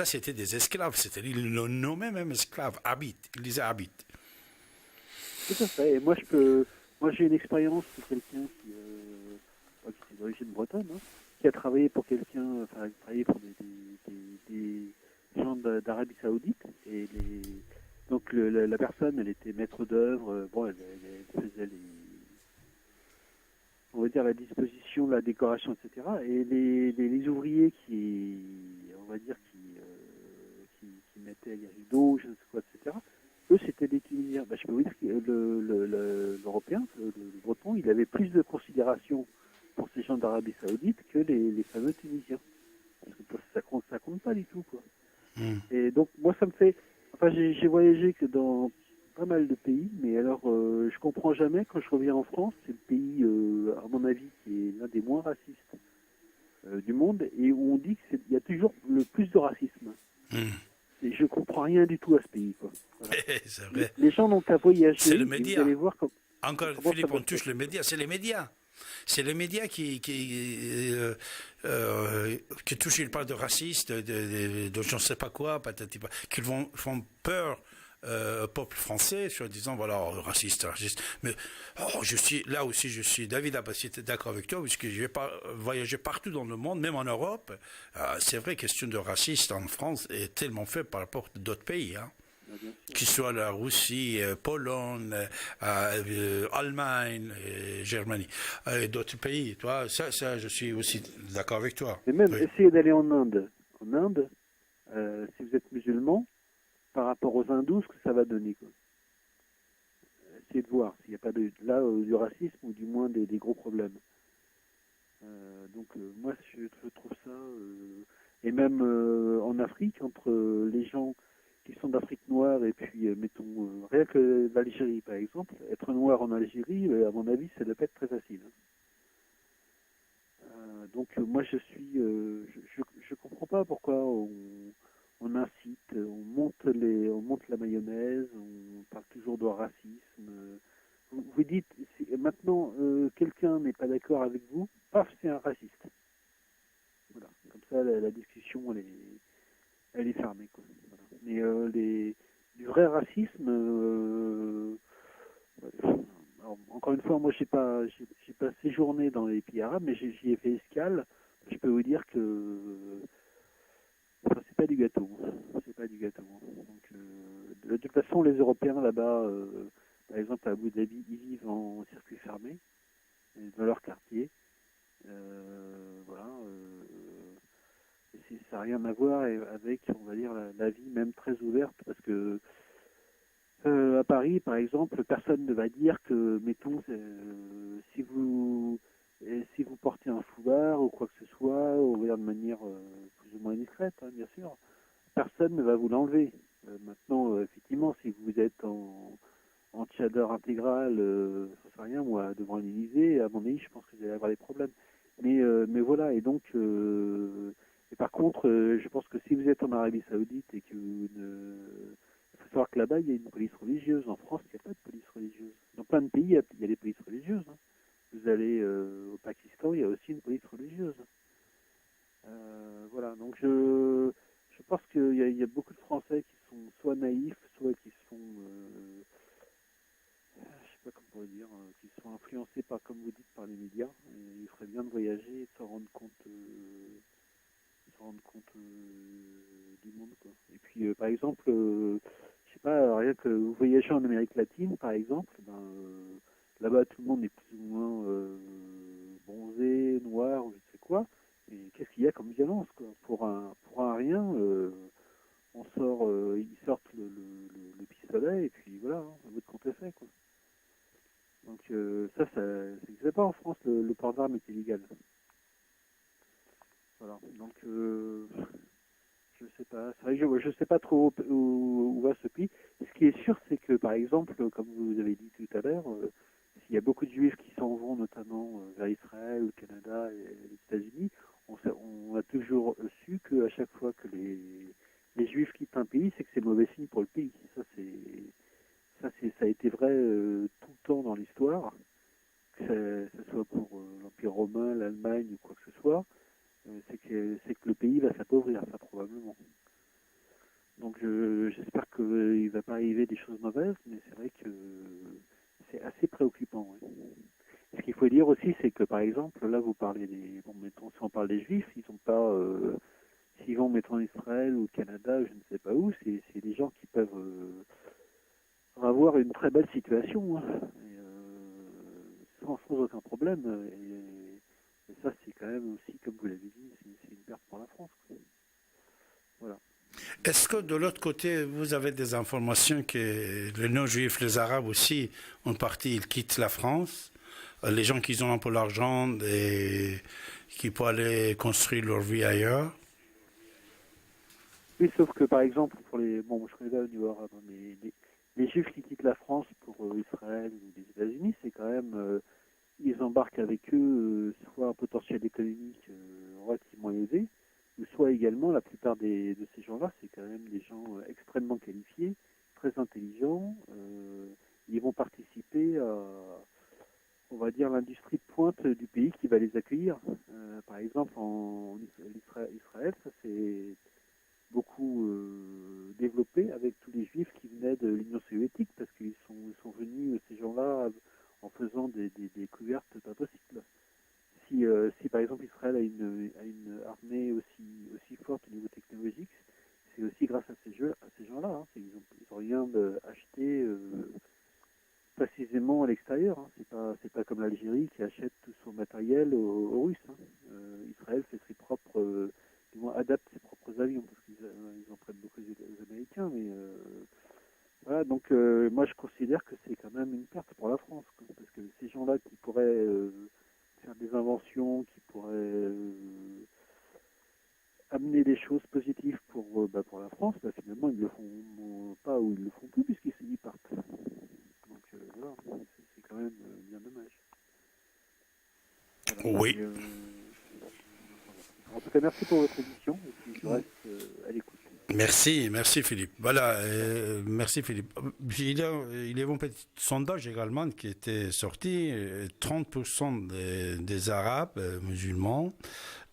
c'était des esclaves, c'est-à-dire ils le nommaient même esclaves, ils disaient habite. Tout à fait, et moi, j'ai une expérience de quelqu'un qui est d'origine bretonne, hein, qui a travaillé pour des gens d'Arabie Saoudite. Et donc, la personne, elle était maître d'œuvre. Bon, elle faisait on va dire, la disposition, la décoration, etc. Et les ouvriers qui mettaient les rideaux, je ne sais quoi, etc., eux, c'était des Tunisiens. Je peux vous dire que l'Européen, le Breton, il avait plus de considération pour ces gens d'Arabie Saoudite que les fameux Tunisiens. Parce que ça compte pas du tout, quoi. Et donc, moi, ça me fait... Enfin, j'ai voyagé que dans pas mal de pays, mais alors, je comprends jamais, quand je reviens en France, c'est le pays, à mon avis, qui est l'un des moins racistes du monde, et où on dit qu'il y a toujours le plus de racisme. Et je comprends rien du tout à ce pays, quoi. Voilà. C'est vrai. Les gens n'ont qu'à voyager. C'est le média. Vous allez voir Encore, Philippe, on touche le média. C'est les médias. C'est les médias qui touchent. Ils parlent de racistes, de je ne sais pas quoi, qu'ils font peur au peuple français, sur disant voilà, raciste. Mais là aussi, je suis David Abbassi, d'accord avec toi, puisque je vais voyager partout dans le monde, même en Europe. C'est vrai, question de racisme en France est tellement fait par rapport à d'autres pays, hein. Qu'il soit la Russie, Pologne, Allemagne, Germanie, et d'autres pays. Toi, ça, je suis aussi d'accord avec toi. Et même, oui. Essayez d'aller en Inde. En Inde, si vous êtes musulman, par rapport aux hindous, ce que ça va donner, quoi. Essayez de voir s'il n'y a pas du racisme ou du moins des gros problèmes. Donc, moi, je trouve ça... et même en Afrique, entre les gens qui sont d'Afrique noire et puis, mettons, rien que l'Algérie, par exemple, être noir en Algérie, à mon avis, ça doit pas être très facile. Donc, moi, je comprends pas pourquoi on incite, on monte la mayonnaise, on parle toujours de racisme. Vous dites, maintenant, quelqu'un n'est pas d'accord avec vous, paf, c'est un raciste. Voilà, comme ça, la discussion, elle est fermée, quoi. Voilà. Mais du vrai racisme, alors, encore une fois, moi, j'ai pas séjourné dans les pays arabes, mais j'y ai fait escale. Je peux vous dire que c'est pas du gâteau. C'est pas du gâteau. Donc, de toute façon, les Européens là-bas, par exemple à Abu Dhabi, ils vivent en circuit fermé, dans leur quartier. Voilà. Et ça n'a rien à voir avec, on va dire, la vie même très ouverte, parce que à Paris, par exemple, personne ne va dire que, mettons, si vous portez un foulard ou quoi que ce soit, ou de manière plus ou moins discrète, hein, bien sûr, personne ne va vous l'enlever. Maintenant, effectivement, si vous êtes en tchador intégral, ça sert à rien, moi, devant l'Élysée, à mon avis, je pense que vous allez avoir des problèmes. Mais voilà, et donc, et par contre, je pense que si vous êtes en Arabie Saoudite et que il faut savoir que là-bas, il y a une police religieuse. En France, il n'y a pas de police religieuse. Dans plein de pays, il y a des polices religieuses. Hein. Vous allez au Pakistan, il y a aussi une police religieuse. Voilà, donc je pense qu'il y a beaucoup de Français qui sont soit naïfs, soit qui sont, je sais pas comment on pourrait dire, qui sont influencés par, comme vous dites, par les médias. Et il ferait bien de voyager et de se rendre compte du monde, quoi. Et puis, par exemple, je sais pas, rien que vous voyagez en Amérique latine, par exemple, là-bas tout le monde est plus ou moins bronzé, noir, ou je sais quoi. Et qu'est-ce qu'il y a comme violence, quoi? Pour un rien, ils sortent le pistolet et puis voilà, hein, votre compte est fait, quoi. Donc ça n'existait pas en France, le port d'armes est illégal. Voilà, donc je sais pas, c'est vrai que je sais pas trop où va ce pays. Ce qui est sûr, c'est que par exemple, comme vous avez dit tout à l'heure, s'il y a beaucoup de juifs qui s'en vont notamment vers Israël, le Canada et les États-Unis, on a toujours su qu'à chaque fois que les juifs quittent un pays, c'est que c'est mauvais signe pour le pays. Ça a été vrai tout le temps dans l'histoire, que ce soit pour l'Empire romain, l'Allemagne ou quoi que ce soit. C'est que le pays va s'appauvrir, ça probablement. Donc j'espère qu'il ne va pas arriver des choses mauvaises, mais c'est vrai que c'est assez préoccupant. Ouais. Ce qu'il faut dire aussi, c'est que par exemple, là vous parlez mettons, si on parle des Juifs, ils sont pas, s'ils vont mettre en Israël ou au Canada, je ne sais pas où, c'est des gens qui peuvent avoir une très belle situation, hein, et, sans aucun problème. Et ça, c'est quand même aussi, comme vous l'avez dit, c'est une perte pour la France, quoi. Voilà. Est-ce que de l'autre côté, vous avez des informations que les non-juifs, les arabes aussi, en partie, ils quittent la France? Les gens qui ont un peu l'argent et qui peuvent aller construire leur vie ailleurs? Oui, sauf que par exemple, je connais pas au niveau arabe, mais les juifs qui quittent la France pour Israël ou les États-Unis, c'est quand même, ils embarquent avec eux soit un potentiel économique relativement élevé, ou soit également, la plupart de ces gens-là, c'est quand même des gens extrêmement qualifiés, très intelligents. Ils vont participer à, on va dire, l'industrie de pointe du pays qui va les accueillir. Par exemple, en Israël, ça c'est beaucoup développé avec tous les juifs qui venaient de l'Union soviétique, parce qu'ils sont venus, ces gens-là, en faisant des découvertes pas possibles. Si par exemple Israël a une armée aussi forte au niveau technologique, c'est aussi grâce à ces gens-là. Hein. Ils ont rien acheté précisément à l'extérieur. Hein. C'est pas comme l'Algérie qui achète tout son matériel aux Russes. Hein. Israël fait ses propres, du moins adapte ses propres avions, parce qu'ils en prêtent beaucoup aux Américains. Mais voilà, donc moi je considère que c'est quand même une perte pour la France, quoi, parce que ces gens-là qui pourraient faire des inventions, qui pourraient amener des choses positives pour la France, finalement ils le font pas ou ils le font plus puisqu'ils partent. Donc voilà, c'est quand même bien dommage. Voilà, Oui. En tout cas, merci pour votre émission et puis je reste à l'écoute. Merci Philippe. Voilà, merci Philippe. Il y a un petit sondage également qui était sorti. 30% des Arabes musulmans,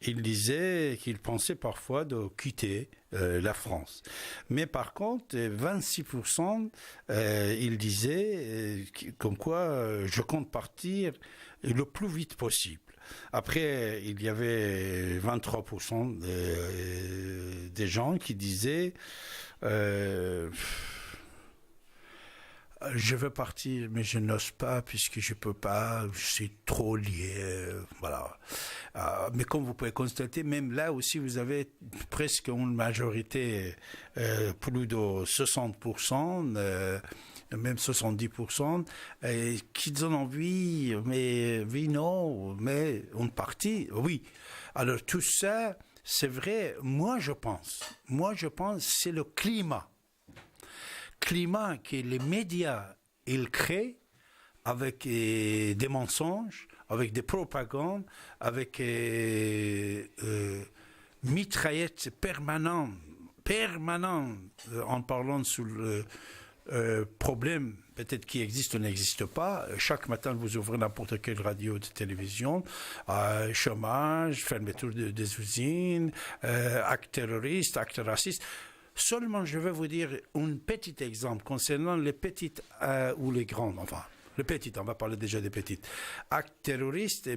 ils disaient qu'ils pensaient parfois de quitter la France. Mais par contre, 26%, ils disaient comme quoi je compte partir le plus vite possible. Après, il y avait 23% des gens qui disaient je veux partir, mais je n'ose pas puisque je peux pas, je suis trop lié, voilà. Mais comme vous pouvez constater, même là aussi, vous avez presque une majorité, plus de 60%, même 70%, qui donnent envie, mais oui, non, mais une partie, oui. Alors tout ça, c'est vrai, moi je pense, c'est le climat que les médias ils créent avec des mensonges, avec des propagandes, avec mitraillettes permanentes en parlant problème peut-être qui existe ou n'existe pas. Chaque matin, vous ouvrez n'importe quelle radio de télévision, chômage, fermeture des usines, actes terroristes, actes racistes. Seulement, je vais vous dire un petit exemple concernant les petites ou les grandes, enfin, les petites, on va parler déjà des petites. Actes terroristes,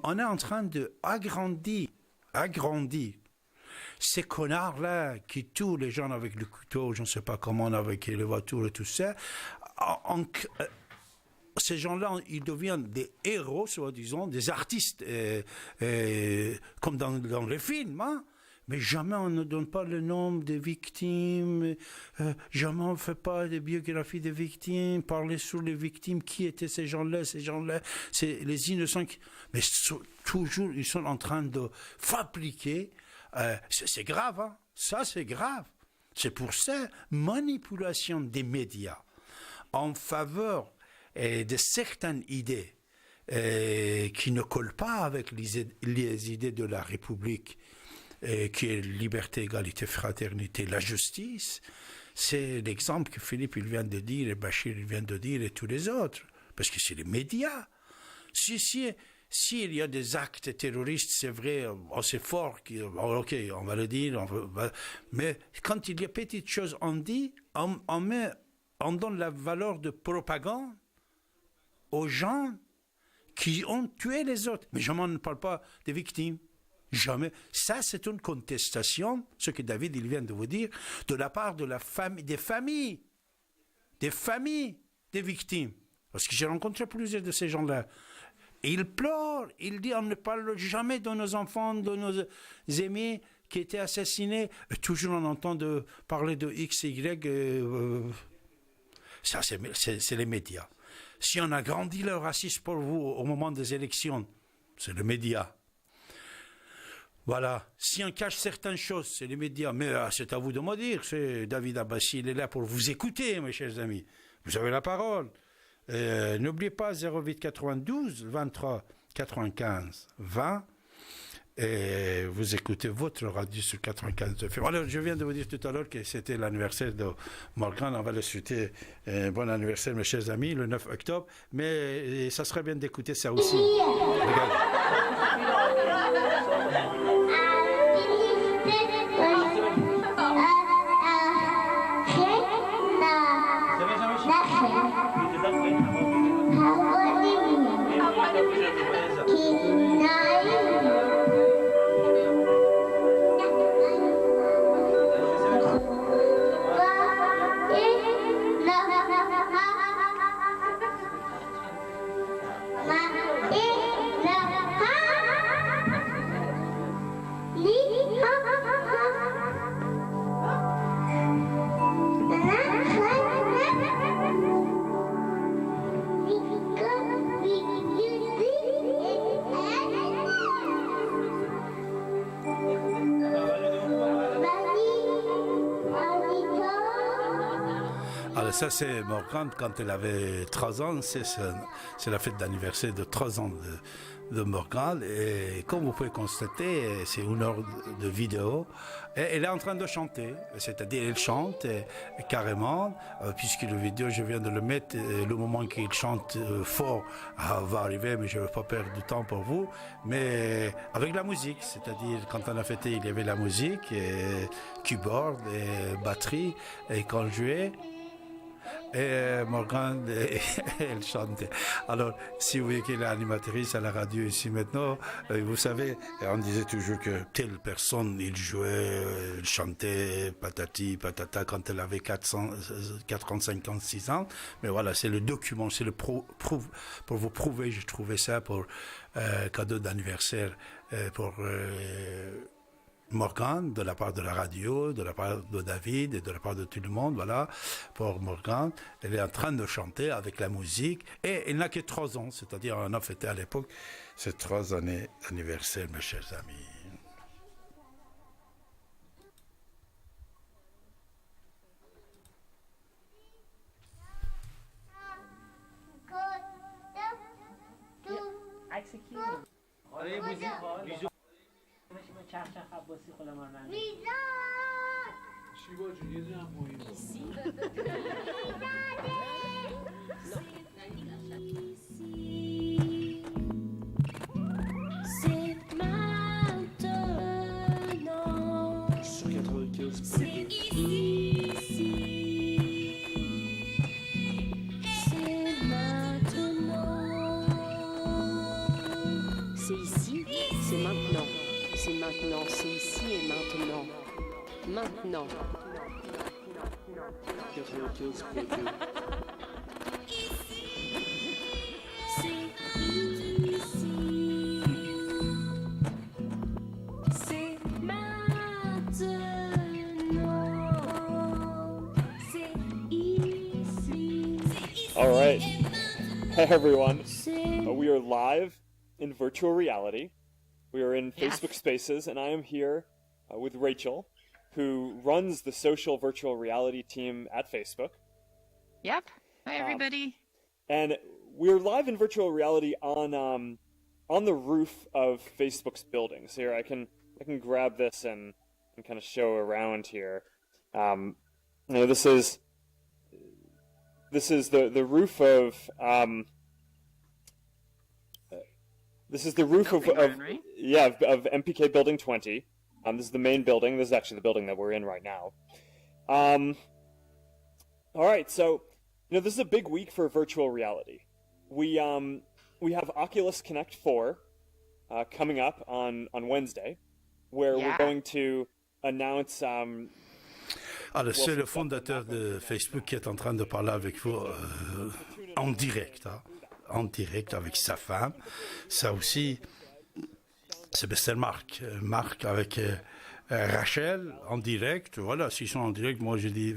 on est en train d'agrandir ces connards-là qui tuent les gens avec le couteau, je ne sais pas comment, avec les voitures et tout ça, ces gens-là, ils deviennent des héros, soi-disant, des artistes, comme dans les films, hein? Mais jamais on ne donne pas le nom des victimes, jamais on ne fait pas de biographie des victimes, parler sur les victimes, qui étaient ces gens-là, c'est les innocents. Mais toujours, ils sont en train de fabriquer. C'est grave, hein? Ça c'est grave. C'est pour ça, manipulation des médias en faveur de certaines idées qui ne collent pas avec les idées de la République, qui est liberté, égalité, fraternité, la justice. C'est l'exemple que Philippe il vient de dire, et Bachir il vient de dire, et tous les autres. Parce que c'est les médias. S'il y a des actes terroristes, c'est vrai, assez forts, ok, on va le dire, mais quand il y a petites choses, on dit, on donne la valeur de propagande aux gens qui ont tué les autres. Mais jamais on ne parle pas des victimes. Jamais. Ça, c'est une contestation, ce que David il vient de vous dire, de la part de des familles des victimes. Parce que j'ai rencontré plusieurs de ces gens-là. Et ils pleurent, ils disent on ne parle jamais de nos enfants, de nos amis qui étaient assassinés. Et toujours on entend parler de X, Y. Ça, c'est les médias. Si on a grandi le racisme pour vous au moment des élections, c'est les médias. Voilà. Si on cache certaines choses, c'est les médias. Mais c'est à vous de me dire. C'est David Abbassi, il est là pour vous écouter, mes chers amis. Vous avez la parole. N'oubliez pas 08 92 23 95 20. Et vous écoutez votre radio sur 95 FM. Alors, je viens de vous dire tout à l'heure que c'était l'anniversaire de Morgan. On va le souhaiter bon anniversaire, mes chers amis, le 9 octobre. Mais ça serait bien d'écouter ça aussi. Regardez. Ça, c'est Morgane, quand elle avait 3 ans, c'est la fête d'anniversaire de 3 ans de Morgane. Et comme vous pouvez constater, c'est 1 heure de vidéo. Et elle est en train de chanter, c'est-à-dire elle chante carrément, puisque le vidéo, je viens de le mettre, le moment qu'il chante fort va arriver, mais je ne veux pas perdre du temps pour vous. Mais avec la musique, c'est-à-dire quand on a fêté, il y avait la musique, et keyboard, et batterie, et quand je jouais. Et Morgane, elle chantait. Alors, si vous voyez qu'elle est animatrice à la radio ici maintenant, vous savez, on disait toujours que telle personne, il jouait, il chantait, patati, patata, quand elle avait 4 ans, 5 ans, 6 ans. Mais voilà, c'est le document, c'est le pour vous prouver, j'ai trouvé ça pour cadeau d'anniversaire pour Morgane, de la part de la radio, de la part de David et de la part de tout le monde, voilà, pour Morgane. Elle est en train de chanter avec la musique et elle n'a que 3 ans, c'est-à-dire on a fêté à l'époque ces 3 années d'anniversaire, mes chers amis. C'est maintenant. Sur 95. C'est ici. C'est maintenant. C'est ici, c'est maintenant. C'est maintenant, c'est ici et maintenant. Maintenant. 95.2. C'est ici. C'est maintenant. C'est ici. All right. Hey everyone. C'est We are live in virtual reality. We are in Facebook Spaces, and I am here with Rachel, who runs the social virtual reality team at Facebook. Yep. Hi, everybody. And we're live in virtual reality on the roof of Facebook's buildings. Here, I can grab this and kind of show around here. This is the roof of this is the roof of right? of MPK Building 20. This is the main building. This is actually the building that we're in right now. All right, so this is a big week for virtual reality. We have Oculus Connect 4 coming up on Wednesday, where we're going to announce. Alors, c'est le fondateur de Facebook qui est en train de parler avec vous en direct, en direct avec sa femme. Ça aussi, c'est Marc. Marc avec Rachel en direct. Voilà, s'ils sont en direct, moi je dis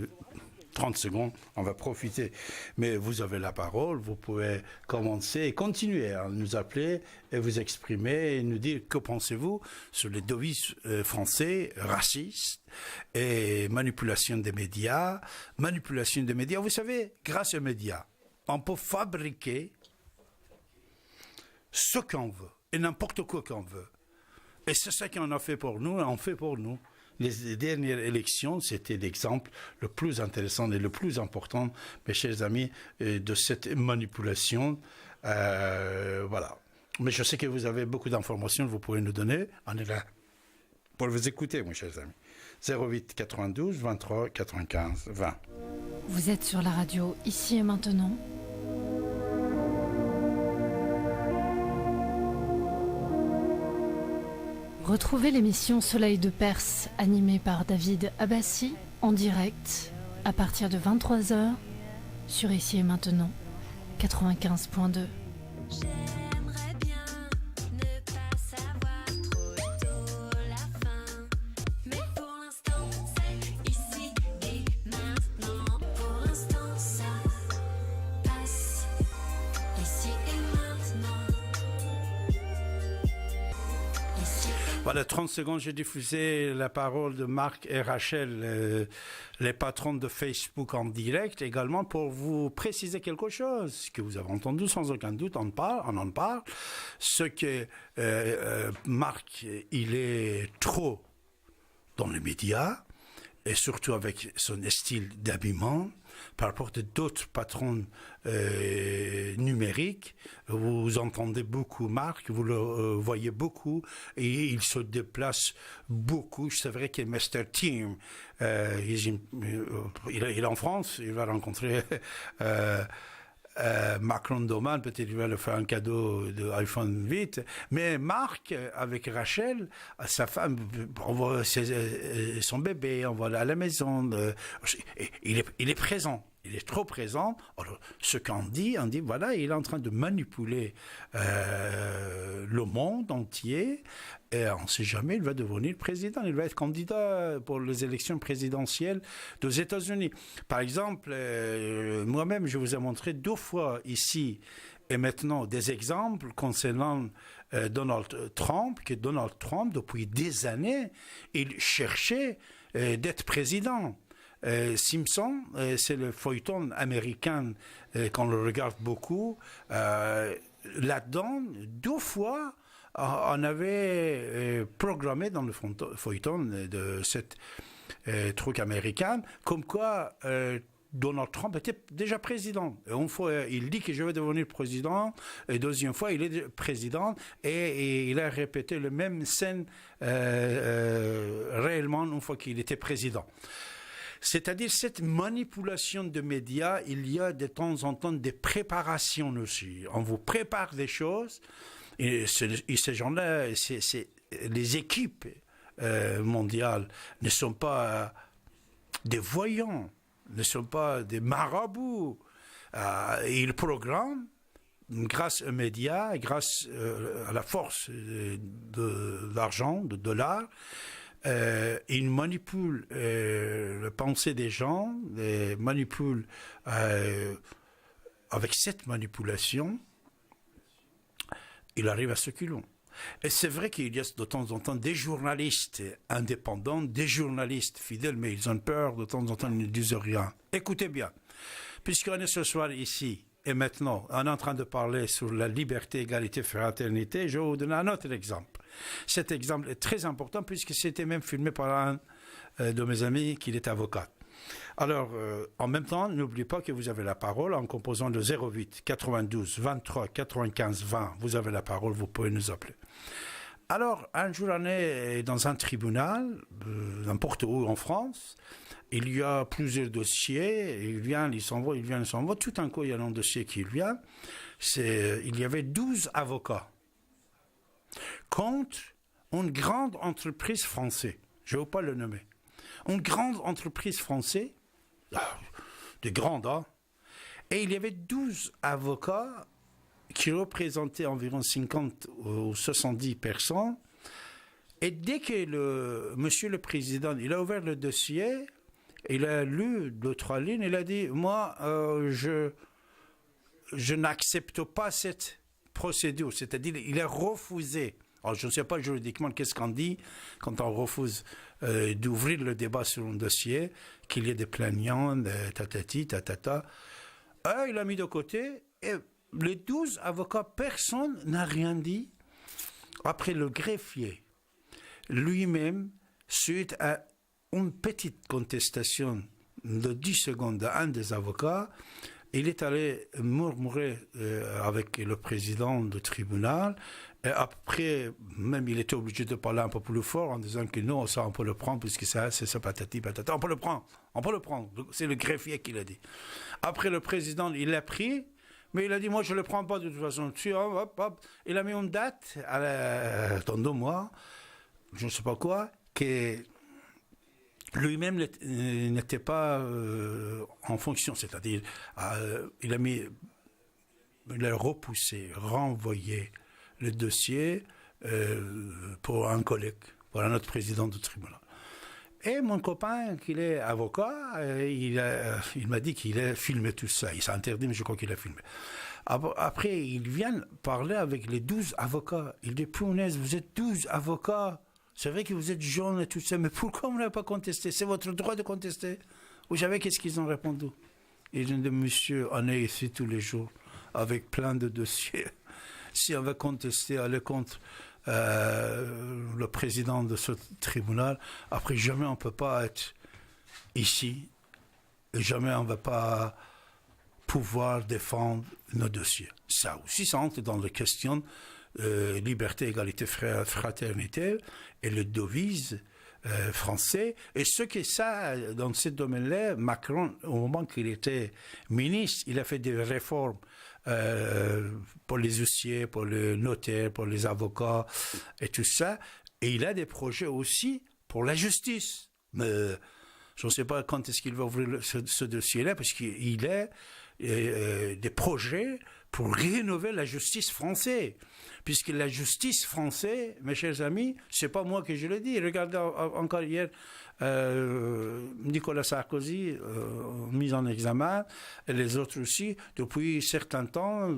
30 secondes, on va profiter. Mais vous avez la parole, vous pouvez commencer et continuer à nous appeler et vous exprimer et nous dire que pensez-vous sur les devises français racistes et manipulation des médias. Manipulation des médias, vous savez, grâce aux médias, on peut fabriquer ce qu'on veut et n'importe quoi qu'on veut. Et c'est ça qu'on a fait pour nous, on fait pour nous. Les dernières élections, c'était l'exemple le plus intéressant et le plus important, mes chers amis, de cette manipulation. Voilà. Mais je sais que vous avez beaucoup d'informations que vous pouvez nous donner. On est là pour vous écouter, mes chers amis. 08 92 23 95 20. Vous êtes sur la radio Ici et Maintenant. Retrouvez l'émission Soleil de Perse, animée par David Abbassi, en direct, à partir de 23h, sur Ici et Maintenant, 95.2. J'aimerais bien ne pas savoir trop tôt la fin. Mais pour l'instant, c'est ici et maintenant. Pour l'instant, ça passe. Ici et maintenant. Ici et Voilà, 30 secondes, j'ai diffusé la parole de Marc et Rachel, les patrons de Facebook en direct, également pour vous préciser quelque chose que vous avez entendu sans aucun doute, on en parle, ce que Marc, il est trop dans les médias, et surtout avec son style d'habillement, par rapport à d'autres patrons numériques. Vous entendez beaucoup Marc, vous le voyez beaucoup, et il se déplace beaucoup. C'est vrai que Mr. Team, il est en France, il va rencontrer Macron demain, peut-être il va lui faire un cadeau de iPhone 8, mais Marc, avec Rachel, sa femme, on voit son bébé, on voit à la maison, il est présent. Il est trop présent. Alors, ce qu'on dit, on dit, voilà, il est en train de manipuler le monde entier. Et on ne sait jamais, il va devenir président. Il va être candidat pour les élections présidentielles aux États-Unis. Par exemple, moi-même, je vous ai montré 2 fois ici et maintenant des exemples concernant Donald Trump, que Donald Trump, depuis des années, il cherchait d'être président. Simpson, c'est le feuilleton américain qu'on le regarde beaucoup. Là-dedans, 2 fois, on avait programmé dans le feuilleton de cette truc américain, comme quoi Donald Trump était déjà président. Une fois, il dit que je vais devenir président, et deuxième fois, il est président, et il a répété le même scène réellement une fois qu'il était président. C'est-à-dire cette manipulation de médias, il y a de temps en temps des préparations aussi. On vous prépare des choses, et ces gens-là, les équipes mondiales ne sont pas des voyants, ne sont pas des marabouts. Ils programment grâce aux médias, grâce à la force de l'argent, de dollars. Ils manipulent la pensée des gens, ils manipulent avec cette manipulation, il arrive à ce qu'ils ont. Et c'est vrai qu'il y a de temps en temps des journalistes indépendants, des journalistes fidèles, mais ils ont peur, de temps en temps ils ne disent rien. Écoutez bien, puisqu'on est ce soir ici, et maintenant, on est en train de parler sur la liberté, égalité, fraternité, je vais vous donner un autre exemple. Cet exemple est très important puisque c'était même filmé par un de mes amis qui est avocat. Alors, en même temps, n'oubliez pas que vous avez la parole en composant le 08 92 23 95 20. Vous avez la parole, vous pouvez nous appeler. Alors, un jour, on est dans un tribunal, n'importe où en France. Il y a plusieurs dossiers. Il vient, il s'en va, il vient, il s'en va. Tout d'un coup, il y a un dossier qui vient. Il y avait 12 avocats contre une grande entreprise française. Je ne veux pas le nommer. Une grande entreprise française, de grande, hein, et il y avait 12 avocats qui représentaient environ 50 ou 70 personnes. Et dès que monsieur le président, il a ouvert le dossier, il a lu 2-3 lignes, il a dit, moi, je n'accepte pas cette procédure. C'est-à-dire, il a refusé. Alors, je ne sais pas juridiquement qu'est-ce qu'on dit quand on refuse d'ouvrir le débat sur un dossier, qu'il y ait des plaignants, des tatati, tatata. Il a mis de côté, et les 12 avocats, personne n'a rien dit. Après, le greffier, lui-même, suite à une petite contestation de 10 secondes d'un des avocats, il est allé murmurer avec le président du tribunal. Et après, même il était obligé de parler un peu plus fort en disant que non, ça on peut le prendre puisque ça, c'est ça patati patata. On peut le prendre. C'est le greffier qui l'a dit. Après, le président, il l'a pris, mais il a dit, moi je ne le prends pas de toute façon. Hop, hop. Il a mis une date dans 2 mois, je ne sais pas quoi, que lui-même n'était pas en fonction. C'est-à-dire, il a repoussé, renvoyé le dossier pour un collègue, pour un autre président du tribunal. Et mon copain, qui est avocat, il m'a dit qu'il a filmé tout ça. Il s'est interdit, mais je crois qu'il a filmé. Après, il vient parler avec les 12 avocats. Il dit, punaise, vous êtes 12 avocats. C'est vrai que vous êtes jeunes et tout ça, mais pourquoi vous n'avez pas contesté? C'est votre droit de contester. Vous savez qu'est-ce qu'ils ont répondu? Ils ont dit, monsieur, on est ici tous les jours avec plein de dossiers. Si on veut contester, aller contre le président de ce tribunal, après jamais on ne peut pas être ici, et jamais on ne va pas pouvoir défendre nos dossiers. Ça aussi, ça entre dans les questions liberté, égalité, fraternité, et le devise français. Et ce que ça, dans ce domaine-là, Macron, au moment qu'il était ministre, il a fait des réformes pour les huissiers, pour les notaires, pour les avocats et tout ça. Et il a des projets aussi pour la justice. Mais je ne sais pas quand est-ce qu'il va ouvrir ce dossier-là, parce qu'il a des projets pour rénover la justice française. Puisque la justice française, mes chers amis, c'est pas moi que je le dis. Regardez encore hier, Nicolas Sarkozy, mis en examen, et les autres aussi, depuis certains temps,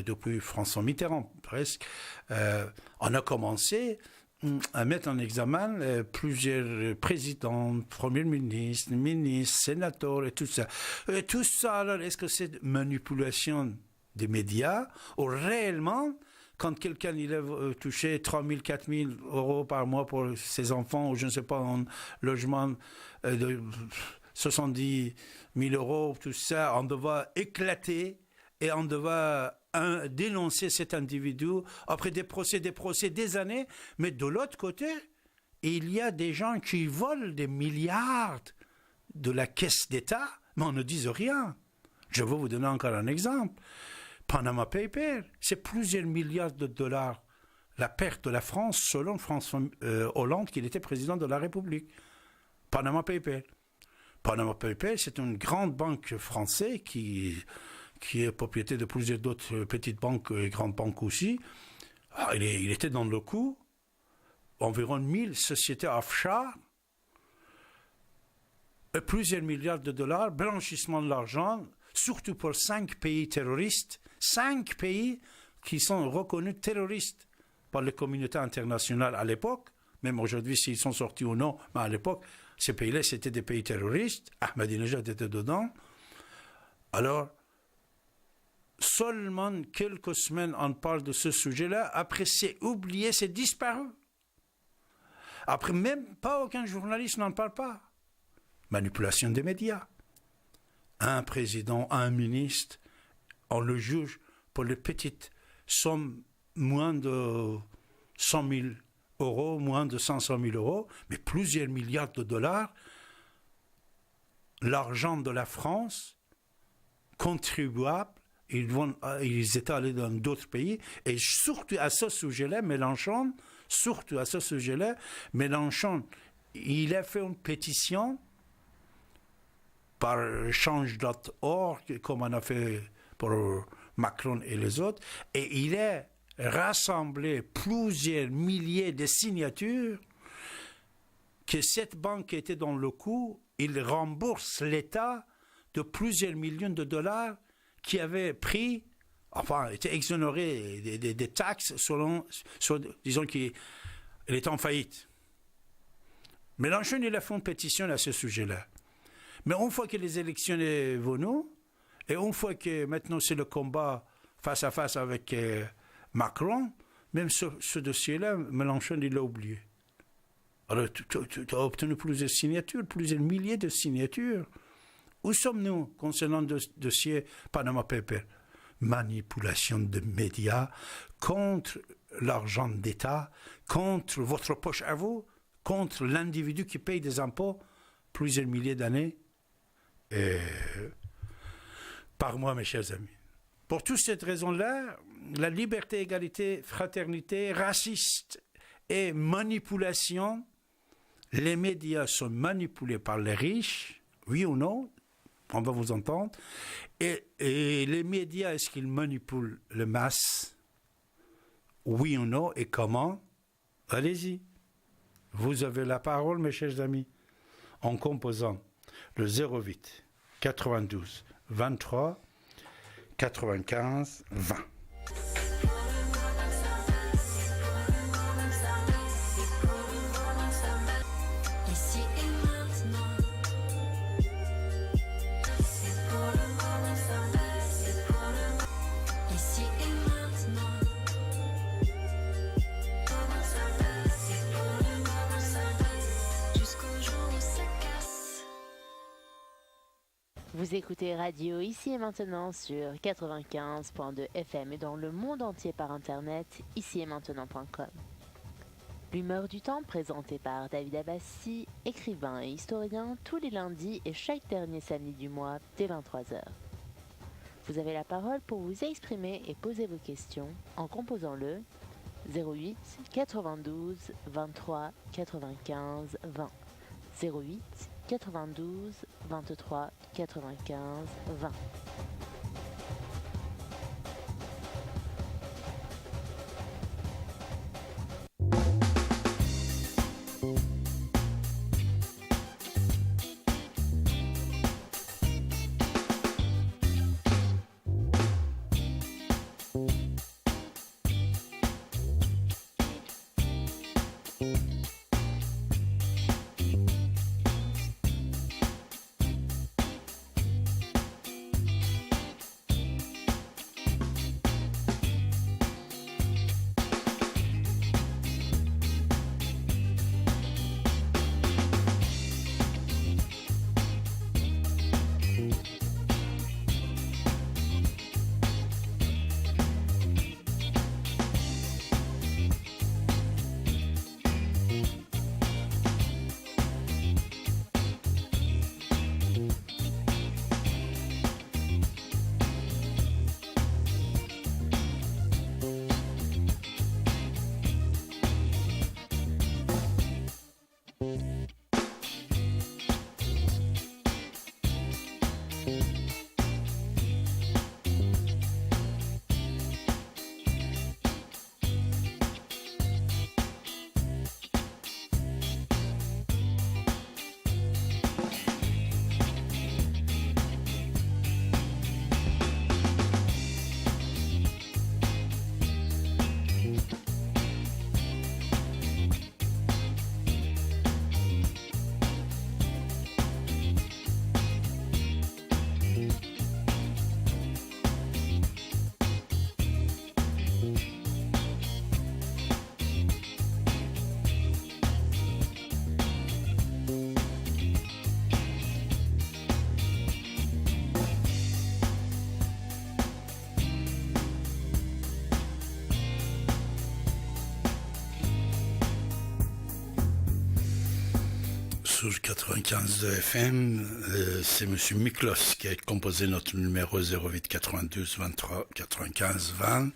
depuis François Mitterrand presque, on a commencé à mettre en examen plusieurs présidents, premiers ministres, sénateurs et tout ça. Et tout ça, alors, est-ce que c'est manipulation des médias ou réellement quand quelqu'un il a touché 3 000, 4 000 euros par mois pour ses enfants, ou je ne sais pas, un logement de 70 000 euros, tout ça, on devait éclater et on devait dénoncer cet individu après des procès, des années. Mais de l'autre côté, il y a des gens qui volent des milliards de la caisse d'État, mais on ne dit rien. Je vais vous donner encore un exemple. Panama Papers, c'est plusieurs milliards de dollars. La perte de la France, selon François Hollande, qu'il était président de la République. Panama Papers. Panama Papers, c'est une grande banque française qui est propriété de plusieurs d'autres petites banques et grandes banques aussi. Alors, il était dans le coup. Environ 1000 sociétés offshore, et plusieurs milliards de dollars, blanchissement de l'argent, surtout pour 5 pays terroristes, 5 pays qui sont reconnus terroristes par les communautés internationales à l'époque, même aujourd'hui s'ils sont sortis ou non, mais à l'époque, ces pays-là, c'était des pays terroristes, Ahmadinejad était dedans. Alors, seulement quelques semaines on parle de ce sujet-là, après c'est oublié, c'est disparu. Après, même pas aucun journaliste n'en parle pas. Manipulation des médias. Un président, un ministre, on le juge pour les petites sommes, moins de 100 000 euros, moins de 500 000 euros, mais plusieurs milliards de dollars. L'argent de la France, contribuable, ils étaient allés dans d'autres pays, et surtout à ce sujet-là, Mélenchon, il a fait une pétition par change.org, comme on a fait pour Macron et les autres, et il a rassemblé plusieurs milliers de signatures que cette banque était dans le coup, il rembourse l'État de plusieurs millions de dollars qui avait pris, enfin, était exonéré des taxes disons qu'il était en faillite. Mélenchon, il a fait une pétition à ce sujet-là. Mais une fois que les élections sont venues, et une fois que maintenant c'est le combat face à face avec Macron, même ce dossier-là, Mélenchon, il l'a oublié. Alors, tu as obtenu plusieurs signatures, plusieurs milliers de signatures. Où sommes-nous concernant le dossier Panama Papers? Manipulation de médias contre l'argent d'État, contre votre poche à vous, contre l'individu qui paye des impôts plusieurs milliers d'années par mois, mes chers amis. Pour toutes ces raisons-là, la liberté, égalité, fraternité, raciste et manipulation, les médias sont manipulés par les riches, oui ou non, on va vous entendre, et les médias, est-ce qu'ils manipulent le masse, oui ou non, et comment? Allez-y, vous avez la parole, mes chers amis, en composant le 08 92 23 95 20. Ici et maintenant, c'est pour le moment, c'est pour le ici et maintenant. Comment ça va, c'est pour le moment, ça va, jusqu'au jour où ça casse. Vous écoutez Radio Ici et Maintenant sur 95.2 FM et dans le monde entier par internet, icietmaintenant.com. L'humeur du temps, présentée par David Abbassi, écrivain et historien, tous les lundis et chaque dernier samedi du mois dès 23h. Vous avez la parole pour vous exprimer et poser vos questions en composant le 08 92 23 95 20. 08 92 23 95 20. Sur 95 de FM, c'est M. Miklos qui a composé notre numéro 08 92 23 95 20.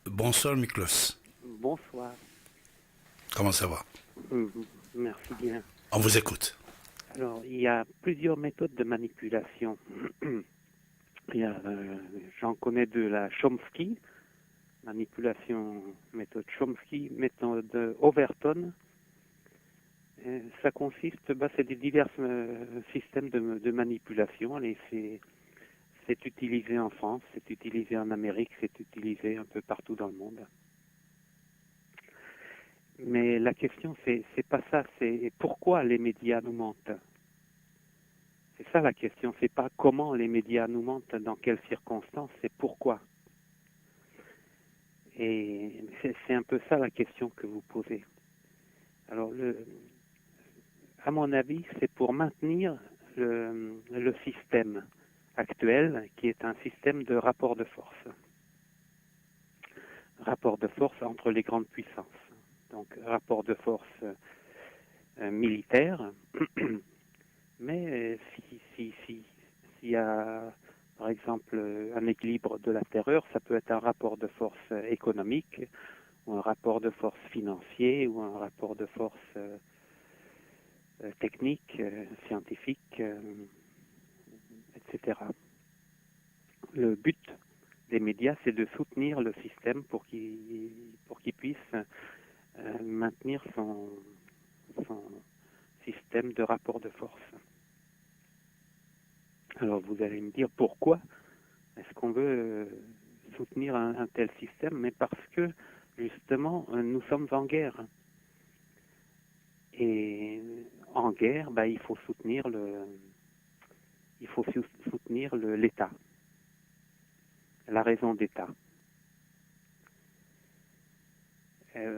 Bonsoir Miklos. Bonsoir. Comment ça va? Merci bien. On vous écoute. Alors, il y a plusieurs méthodes de manipulation. J'en connais deux, la Chomsky, manipulation, méthode Chomsky, méthode Overton. Ça consiste, c'est des divers systèmes de manipulation. Allez, c'est utilisé en France, c'est utilisé en Amérique, c'est utilisé un peu partout dans le monde. Mais la question, c'est pas ça, c'est pourquoi les médias nous mentent. C'est ça la question, c'est pas comment les médias nous mentent, dans quelles circonstances, c'est pourquoi. Et c'est un peu ça la question que vous posez. Alors, à mon avis, c'est pour maintenir le système actuel, qui est un système de rapport de force. Rapport de force entre les grandes puissances. Donc, rapport de force militaire. Mais s'il y a, par exemple, un équilibre de la terreur, ça peut être un rapport de force économique, ou un rapport de force financier, ou un rapport de force technique, scientifique, etc. Le but des médias, c'est de soutenir le système pour qu'il puisse maintenir son système de rapport de force. Alors vous allez me dire pourquoi est-ce qu'on veut soutenir un tel système? Mais parce que justement nous sommes en guerre. Et en guerre, il faut soutenir l'État, la raison d'État.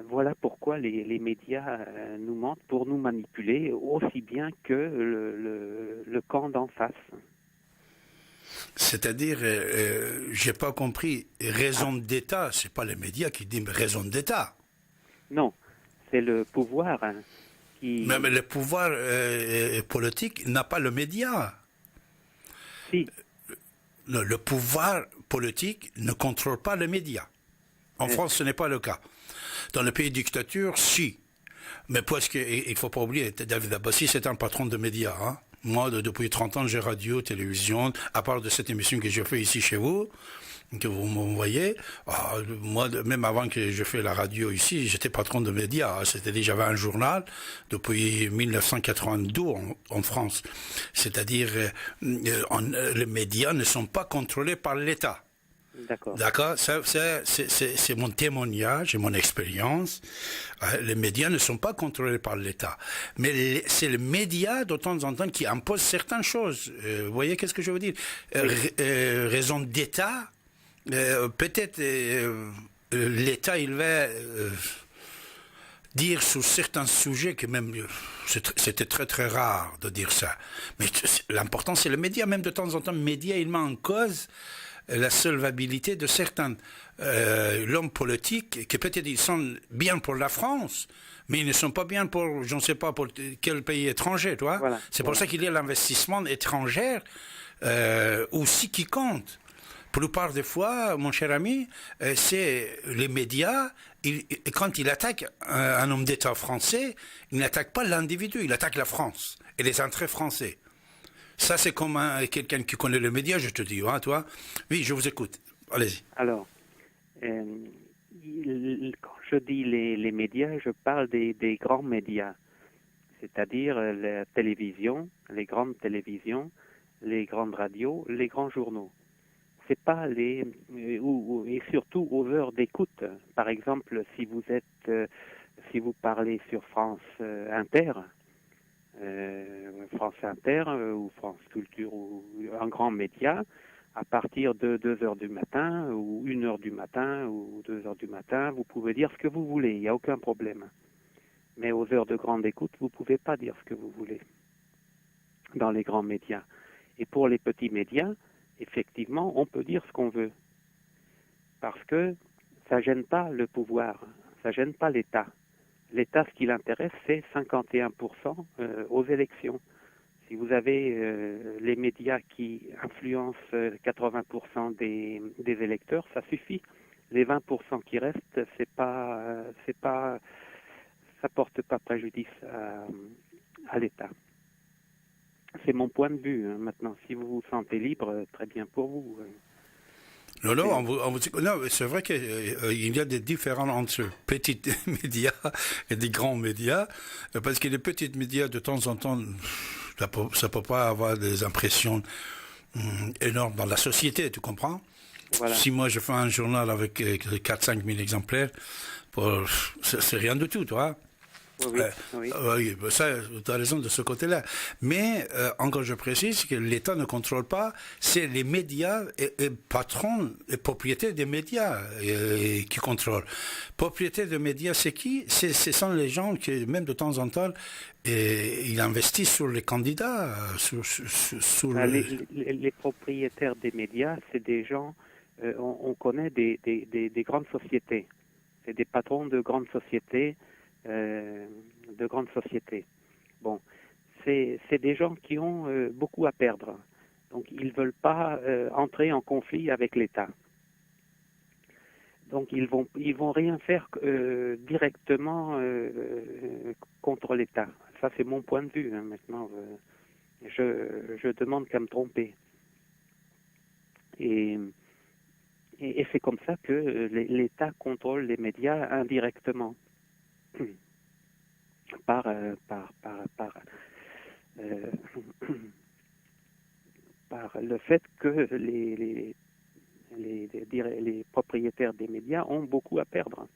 Voilà pourquoi les médias nous mentent, pour nous manipuler aussi bien que le camp d'en face. C'est-à-dire, j'ai pas compris, raison d'État, c'est pas les médias qui disent raison d'État. Non, c'est le pouvoir qui... Mais le pouvoir politique n'a pas le média. Si. Le pouvoir politique ne contrôle pas les médias. En France, ce n'est pas le cas. Dans le pays dictature, si. Mais parce qu'il ne faut pas oublier, David Abbassi, c'est un patron de médias. Hein. Moi, depuis 30 ans, j'ai radio, télévision, à part de cette émission que je fais ici chez vous, que vous m'envoyez. Moi, même avant que je fais la radio ici, j'étais patron de médias. C'est-à-dire, j'avais un journal depuis 1982 en France. C'est-à-dire, les médias ne sont pas contrôlés par l'État. D'accord. D'accord, c'est mon témoignage et mon expérience. Les médias ne sont pas contrôlés par l'État. Mais c'est les médias, de temps en temps, qui imposent certaines choses. Vous voyez qu'est-ce que je veux dire? Raison d'État, peut-être l'État, il va dire sur certains sujets que même c'était très très rare de dire ça. Mais l'important, c'est les médias. Même de temps en temps, les médias, ils mettent en cause la solvabilité de certains hommes politiques qui peut-être ils sont bien pour la France, mais ils ne sont pas bien pour, je ne sais pas, pour quel pays étranger, tu vois. Voilà. C'est pour ça qu'il y a l'investissement étranger aussi qui compte. Pour la plupart des fois, mon cher ami, c'est les médias quand il attaque un homme d'État français, il n'attaque pas l'individu, il attaque la France et les intérêts français. Ça, c'est comme quelqu'un qui connaît le média, je te dis, hein, toi. Oui, je vous écoute. Allez-y. Alors, quand je dis les médias, je parle des grands médias, c'est-à-dire la télévision, les grandes télévisions, les grandes radios, les grands journaux. C'est pas et surtout aux heures d'écoute. Par exemple, si vous parlez sur France Inter, ou France Culture ou un grand média, à partir de 2 heures du matin ou 1 heure du matin ou 2 heures du matin, vous pouvez dire ce que vous voulez, il n'y a aucun problème. Mais aux heures de grande écoute, vous ne pouvez pas dire ce que vous voulez dans les grands médias. Et pour les petits médias, effectivement, on peut dire ce qu'on veut. Parce que ça ne gêne pas le pouvoir, ça ne gêne pas l'État. L'État, ce qui l'intéresse, c'est 51% aux élections. Si vous avez les médias qui influencent 80% des électeurs, ça suffit. Les 20% qui restent, ça porte pas préjudice à l'État. C'est mon point de vue. Maintenant, si vous vous sentez libre, très bien pour vous. Non, c'est vrai qu'il y a des différences entre petits médias et des grands médias, parce que les petits médias, de temps en temps, ça peut pas avoir des impressions énormes dans la société, tu comprends? Voilà. Si moi je fais un journal avec 4-5 000 exemplaires, c'est rien du tout, toi. Oui. Ça, tu as raison de ce côté-là. Mais, encore je précise que l'État ne contrôle pas, c'est les médias et patrons et propriétaires des médias qui contrôlent. Propriétaires des médias, c'est qui? Ce sont les gens qui, même de temps en temps, ils investissent sur les candidats. Les propriétaires des médias, c'est des gens, on connaît des grandes sociétés. C'est des patrons de grandes sociétés. Bon, c'est des gens qui ont beaucoup à perdre. Donc, ils ne veulent pas entrer en conflit avec l'État. Donc, ils vont rien faire directement contre l'État. Ça, c'est mon point de vue. Hein. Maintenant, je demande qu'à me tromper. Et c'est comme ça que l'État contrôle les médias indirectement. Par le fait que les propriétaires des médias ont beaucoup à perdre.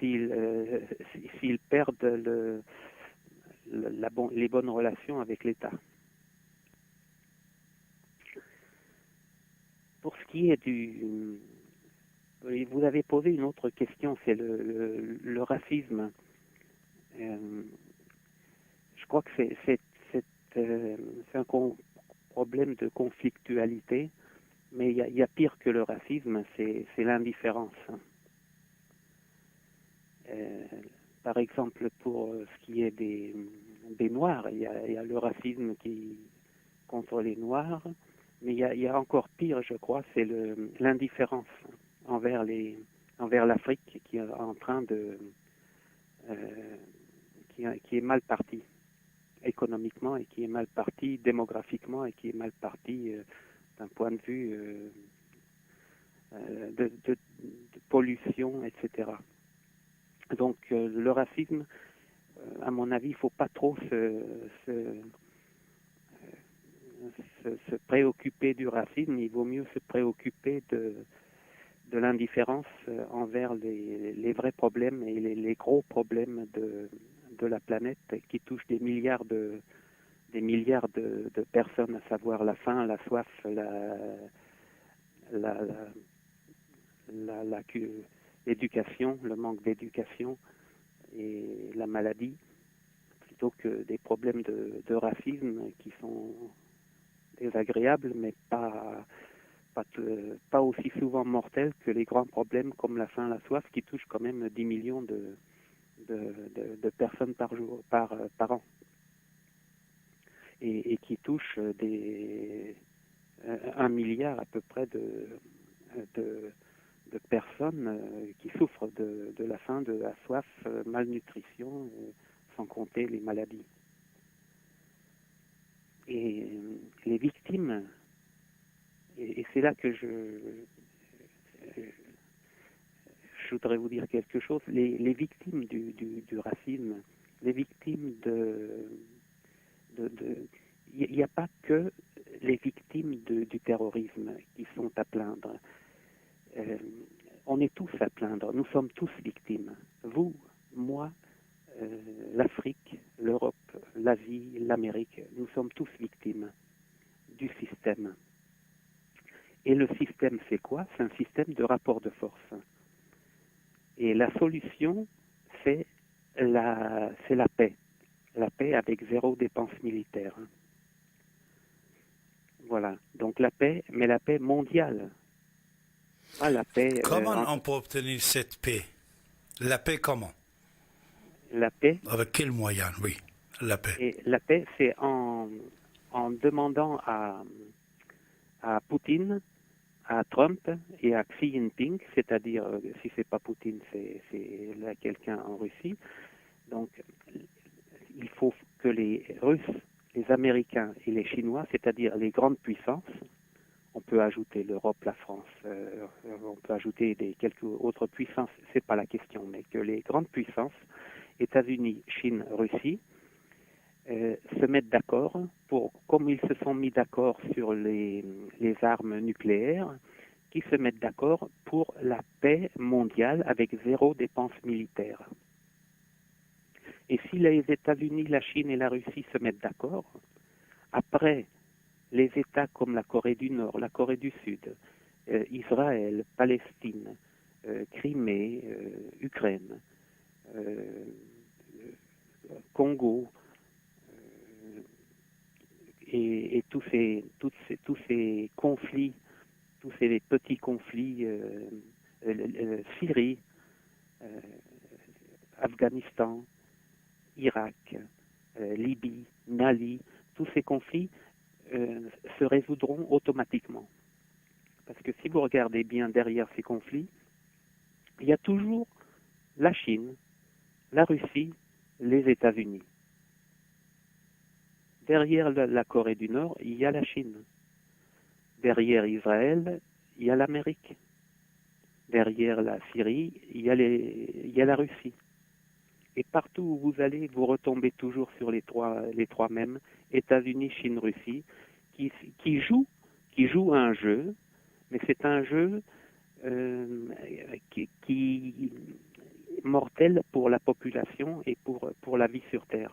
S'ils perdent les bonnes relations avec l'État. Pour ce qui est vous avez posé une autre question, c'est le racisme. Je crois que c'est un problème de conflictualité, mais il y a pire que le racisme, c'est l'indifférence. Par exemple, pour ce qui est des Noirs, il y a le racisme contre les Noirs, mais il y a encore pire, je crois, c'est l'indifférence envers l'Afrique qui est en train qui est mal partie économiquement et qui est mal partie démographiquement et qui est mal partie d'un point de vue de pollution, etc. Donc le racisme, à mon avis, il ne faut pas trop se préoccuper du racisme, il vaut mieux se préoccuper de l'indifférence envers les vrais problèmes et les gros problèmes de la planète qui touchent des milliards de personnes, à savoir la faim, la soif, l'éducation, le manque d'éducation et la maladie, plutôt que des problèmes de racisme qui sont désagréables, mais pas aussi souvent mortels que les grands problèmes comme la faim, la soif, qui touchent quand même 10 millions de personnes par an. Et qui touchent 1 milliard à peu près de personnes qui souffrent de la faim, de la soif, malnutrition, sans compter les maladies. Et les victimes, et c'est là que je voudrais vous dire quelque chose, les victimes du racisme, les victimes il n'y a pas que les victimes du terrorisme qui sont à plaindre. On est tous à plaindre, nous sommes tous victimes. Vous, moi, l'Afrique, l'Europe, l'Asie, l'Amérique, nous sommes tous victimes du système. Et le système, c'est quoi? C'est un système de rapport de force. Et la solution, c'est la paix. La paix avec zéro dépense militaire. Voilà. Donc la paix, mais la paix mondiale. Pas la paix... Comment on peut obtenir cette paix? La paix comment? La paix... Avec quels moyens, oui, la paix. Et la paix, c'est en demandant à Poutine, à Trump et à Xi Jinping, c'est-à-dire, si c'est pas Poutine, c'est là quelqu'un en Russie. Donc, il faut que les Russes, les Américains et les Chinois, c'est-à-dire les grandes puissances, on peut ajouter l'Europe, la France, on peut ajouter quelques autres puissances, c'est pas la question, mais que les grandes puissances, États-Unis, Chine, Russie, se mettent d'accord pour, comme ils se sont mis d'accord sur les armes nucléaires, qui se mettent d'accord pour la paix mondiale avec zéro dépense militaire. Et si les États-Unis, la Chine et la Russie se mettent d'accord, après, les États comme la Corée du Nord, la Corée du Sud, Israël, Palestine, Crimée, Ukraine, Congo, et tous ces conflits, tous ces petits conflits, Syrie, Afghanistan, Irak, Libye, Mali, tous ces conflits se résoudront automatiquement. Parce que si vous regardez bien derrière ces conflits, il y a toujours la Chine, la Russie, les États-Unis. Derrière la Corée du Nord, il y a la Chine. Derrière Israël, il y a l'Amérique. Derrière la Syrie, il y a la Russie. Et partout où vous allez, vous retombez toujours sur les trois mêmes, États-Unis, Chine, Russie, qui jouent un jeu, mais c'est un jeu qui mortel pour la population et pour la vie sur Terre.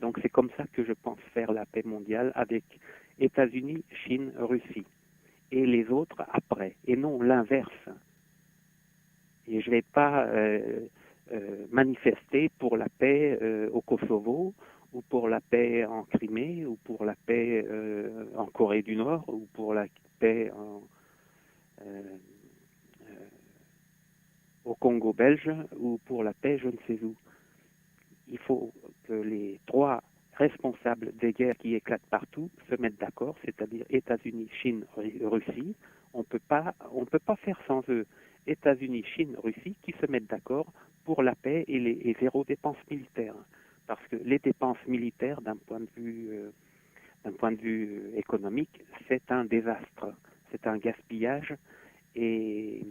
Donc c'est comme ça que je pense faire la paix mondiale, avec États-Unis, Chine, Russie, et les autres après, et non l'inverse. Et je ne vais pas manifester pour la paix au Kosovo, ou pour la paix en Crimée, ou pour la paix en Corée du Nord, ou pour la paix au Congo belge, ou pour la paix je ne sais où. Il faut que les trois responsables des guerres qui éclatent partout se mettent d'accord, c'est-à-dire États-Unis, Chine, Russie. On peut pas faire sans eux. États-Unis, Chine, Russie, qui se mettent d'accord pour la paix et zéro dépenses militaires. Parce que les dépenses militaires, d'un point de vue économique, c'est un désastre, c'est un gaspillage, et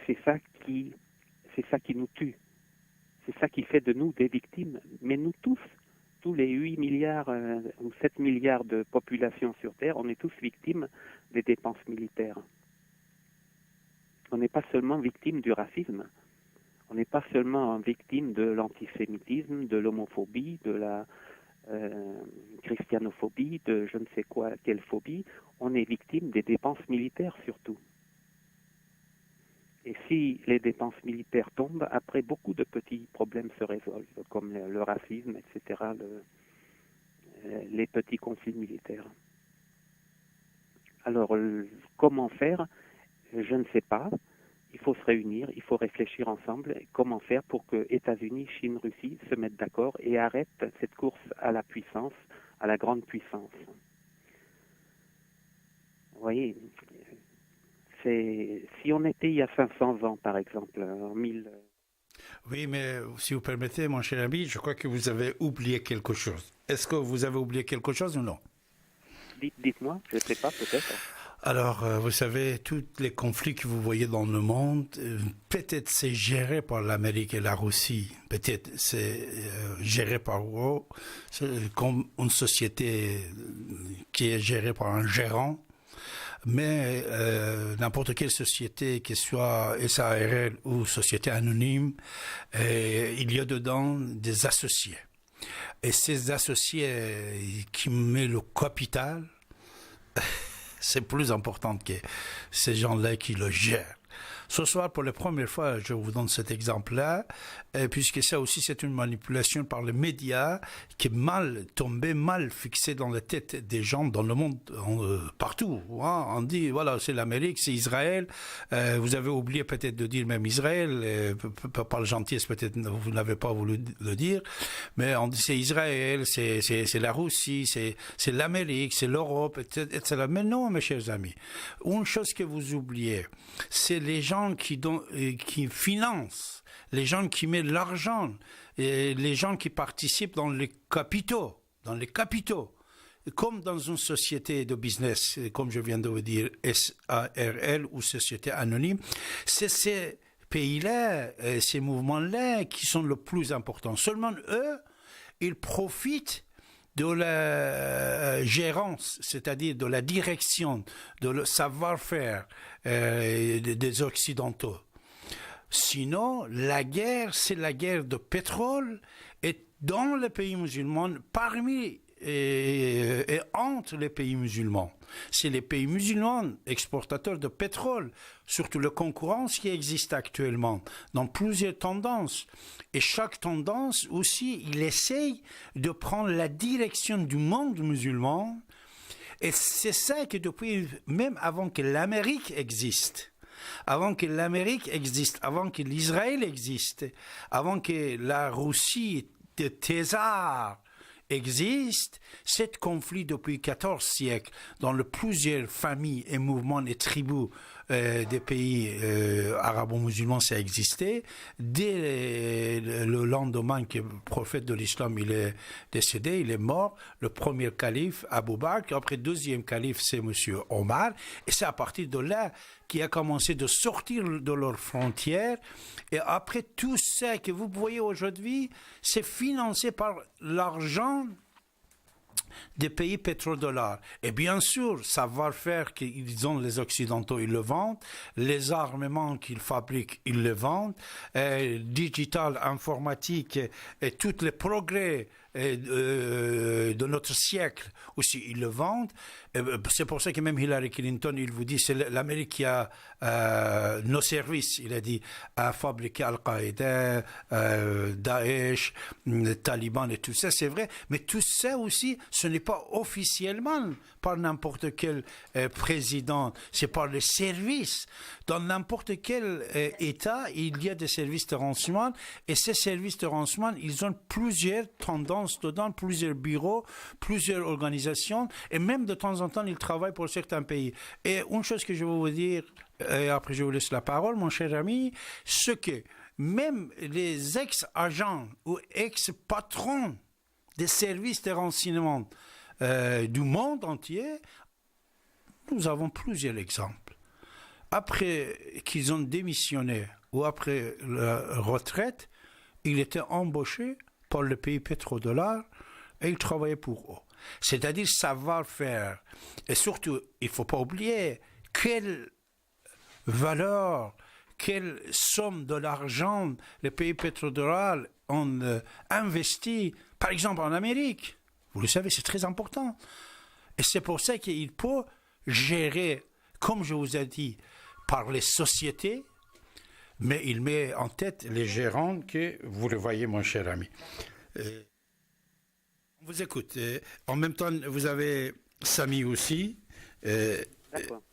c'est ça qui nous tue. C'est ça qui fait de nous des victimes. Mais nous tous les 8 milliards ou 7 milliards de population sur Terre, on est tous victimes des dépenses militaires. On n'est pas seulement victime du racisme, on n'est pas seulement victime de l'antisémitisme, de l'homophobie, de la christianophobie, de je ne sais quoi, quelle phobie, on est victime des dépenses militaires surtout. Et si les dépenses militaires tombent, après beaucoup de petits problèmes se résolvent, comme le racisme, etc., les petits conflits militaires. Alors, comment faire? Je ne sais pas. Il faut se réunir, il faut réfléchir ensemble. Comment faire pour que États-Unis, Chine, Russie se mettent d'accord et arrêtent cette course à la puissance, à la grande puissance. Vous voyez, si on était il y a 500 ans, par exemple, en 1000... Oui, mais si vous permettez, mon cher ami, je crois que vous avez oublié quelque chose. Est-ce que vous avez oublié quelque chose ou non? Dites-moi, je ne sais pas, peut-être. Alors, vous savez, tous les conflits que vous voyez dans le monde, peut-être c'est géré par l'Amérique et la Russie. Peut-être c'est géré par eux, comme une société qui est gérée par un gérant. Mais n'importe quelle société, qu'elle soit SARL ou société anonyme, il y a dedans des associés. Et ces associés qui mettent le capital, c'est plus important que ces gens-là qui le gèrent. Ce soir, pour la première fois, je vous donne cet exemple-là, puisque ça aussi, c'est une manipulation par les médias qui est mal tombée, mal fixée dans la tête des gens dans le monde, partout. Hein. On dit, voilà, c'est l'Amérique, c'est Israël. Vous avez oublié peut-être de dire même Israël, par la gentillesse, peut-être vous n'avez pas voulu le dire, mais on dit c'est Israël, c'est la Russie, c'est l'Amérique, c'est l'Europe, etc. Mais non, mes chers amis, une chose que vous oubliez, c'est les gens qui financent, les gens qui mettent l'argent, et les gens qui participent dans les capitaux, comme dans une société de business, comme je viens de vous dire, SARL ou société anonyme, c'est ces pays-là, ces mouvements-là qui sont le plus importants. Seulement eux, ils profitent de la gérance, c'est-à-dire de la direction, de le savoir-faire des Occidentaux. Sinon, la guerre, c'est la guerre de pétrole, et dans les pays musulmans, parmi et entre les pays musulmans. C'est les pays musulmans exportateurs de pétrole, surtout la concurrence qui existe actuellement dans plusieurs tendances. Et chaque tendance aussi, il essaye de prendre la direction du monde musulman. Et c'est ça que depuis, même avant que l'Amérique existe, avant que l'Israël existe, avant que la Russie de César existe, cet conflit depuis 14 siècles dans plusieurs familles et mouvements et tribus des pays arabo-musulmans, ça existait. Dès le lendemain que le prophète de l'islam il est décédé, il est mort, le premier calife, Abu Bakr, après le deuxième calife, c'est monsieur Omar, et c'est à partir de là qui a commencé de sortir de leurs frontières. Et après tout ça que vous voyez aujourd'hui, c'est financé par l'argent des pays pétrodollars. Et bien sûr, savoir-faire qu'ils ont les Occidentaux, ils le vendent. Les armements qu'ils fabriquent, ils le vendent. Digital, informatique, et tous les progrès de notre siècle aussi, ils le vendent. C'est pour ça que même Hillary Clinton, il vous dit, c'est l'Amérique qui a nos services, il a dit, à fabriquer Al-Qaïda, Daesh, les talibans et tout ça, c'est vrai. Mais tout ça aussi, ce n'est pas officiellement par n'importe quel président, c'est par les services. Dans n'importe quel État, il y a des services de renseignement, et ces services de renseignement, ils ont plusieurs tendances dedans, plusieurs bureaux, plusieurs organisations, et même de temps en temps, ils travaillent pour certains pays. Et une chose que je veux vous dire, et après je vous laisse la parole, mon cher ami, c'est que même les ex-agents ou ex-patrons des services de renseignement du monde entier, nous avons plusieurs exemples. Après qu'ils ont démissionné ou après la retraite, ils étaient embauchés par le pays pétrodollars et ils travaillaient pour eux. C'est-à-dire savoir-faire. Et surtout, il ne faut pas oublier quelle valeur, quelle somme de l'argent les pays pétrodollars ont investi, par exemple en Amérique. Vous le savez, c'est très important. Et c'est pour ça qu'il peut gérer, comme je vous ai dit, par les sociétés, mais il met en tête les gérants que vous le voyez, mon cher ami. On vous écoute. En même temps, vous avez Sami aussi.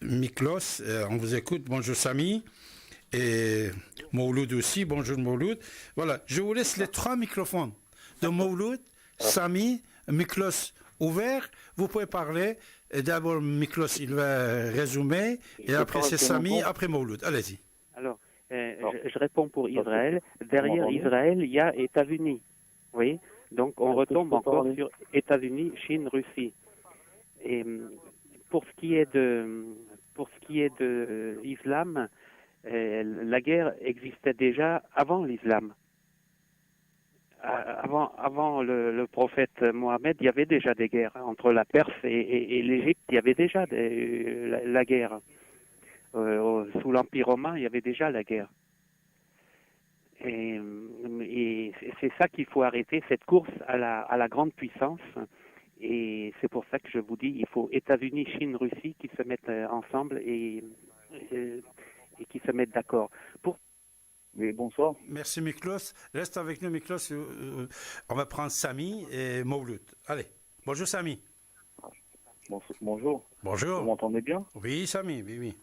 Miklos, on vous écoute. Bonjour Sami. Et Mouloud aussi. Bonjour Mouloud. Voilà, je vous laisse les 3 microphones de Mouloud, Sami, Miklos ouverts. Vous pouvez parler. Et d'abord, Miklos, il va résumer, et après c'est Sami, après Mouloud. Allez-y. Alors, je réponds pour Israël. Derrière Israël, il y a États-Unis. Vous voyez? Donc, on retombe encore sur États-Unis, Chine, Russie. Et pour ce qui est de l'islam, la guerre existait déjà avant l'islam. Avant le prophète Mohammed, il y avait déjà des guerres entre la Perse et l'Égypte. Il y avait déjà la guerre. Sous l'Empire romain, il y avait déjà la guerre. Et c'est ça qu'il faut arrêter, cette course à la grande puissance. Et c'est pour ça que je vous dis, il faut États-Unis, Chine, Russie qui se mettent ensemble et qui se mettent d'accord. Oui, bonsoir. Merci Miklos. Reste avec nous Miklos. On va prendre Sami et Mouloud. Allez. Bonjour Sami. Bonjour. Bonjour. Vous m'entendez bien? Oui Sami, oui.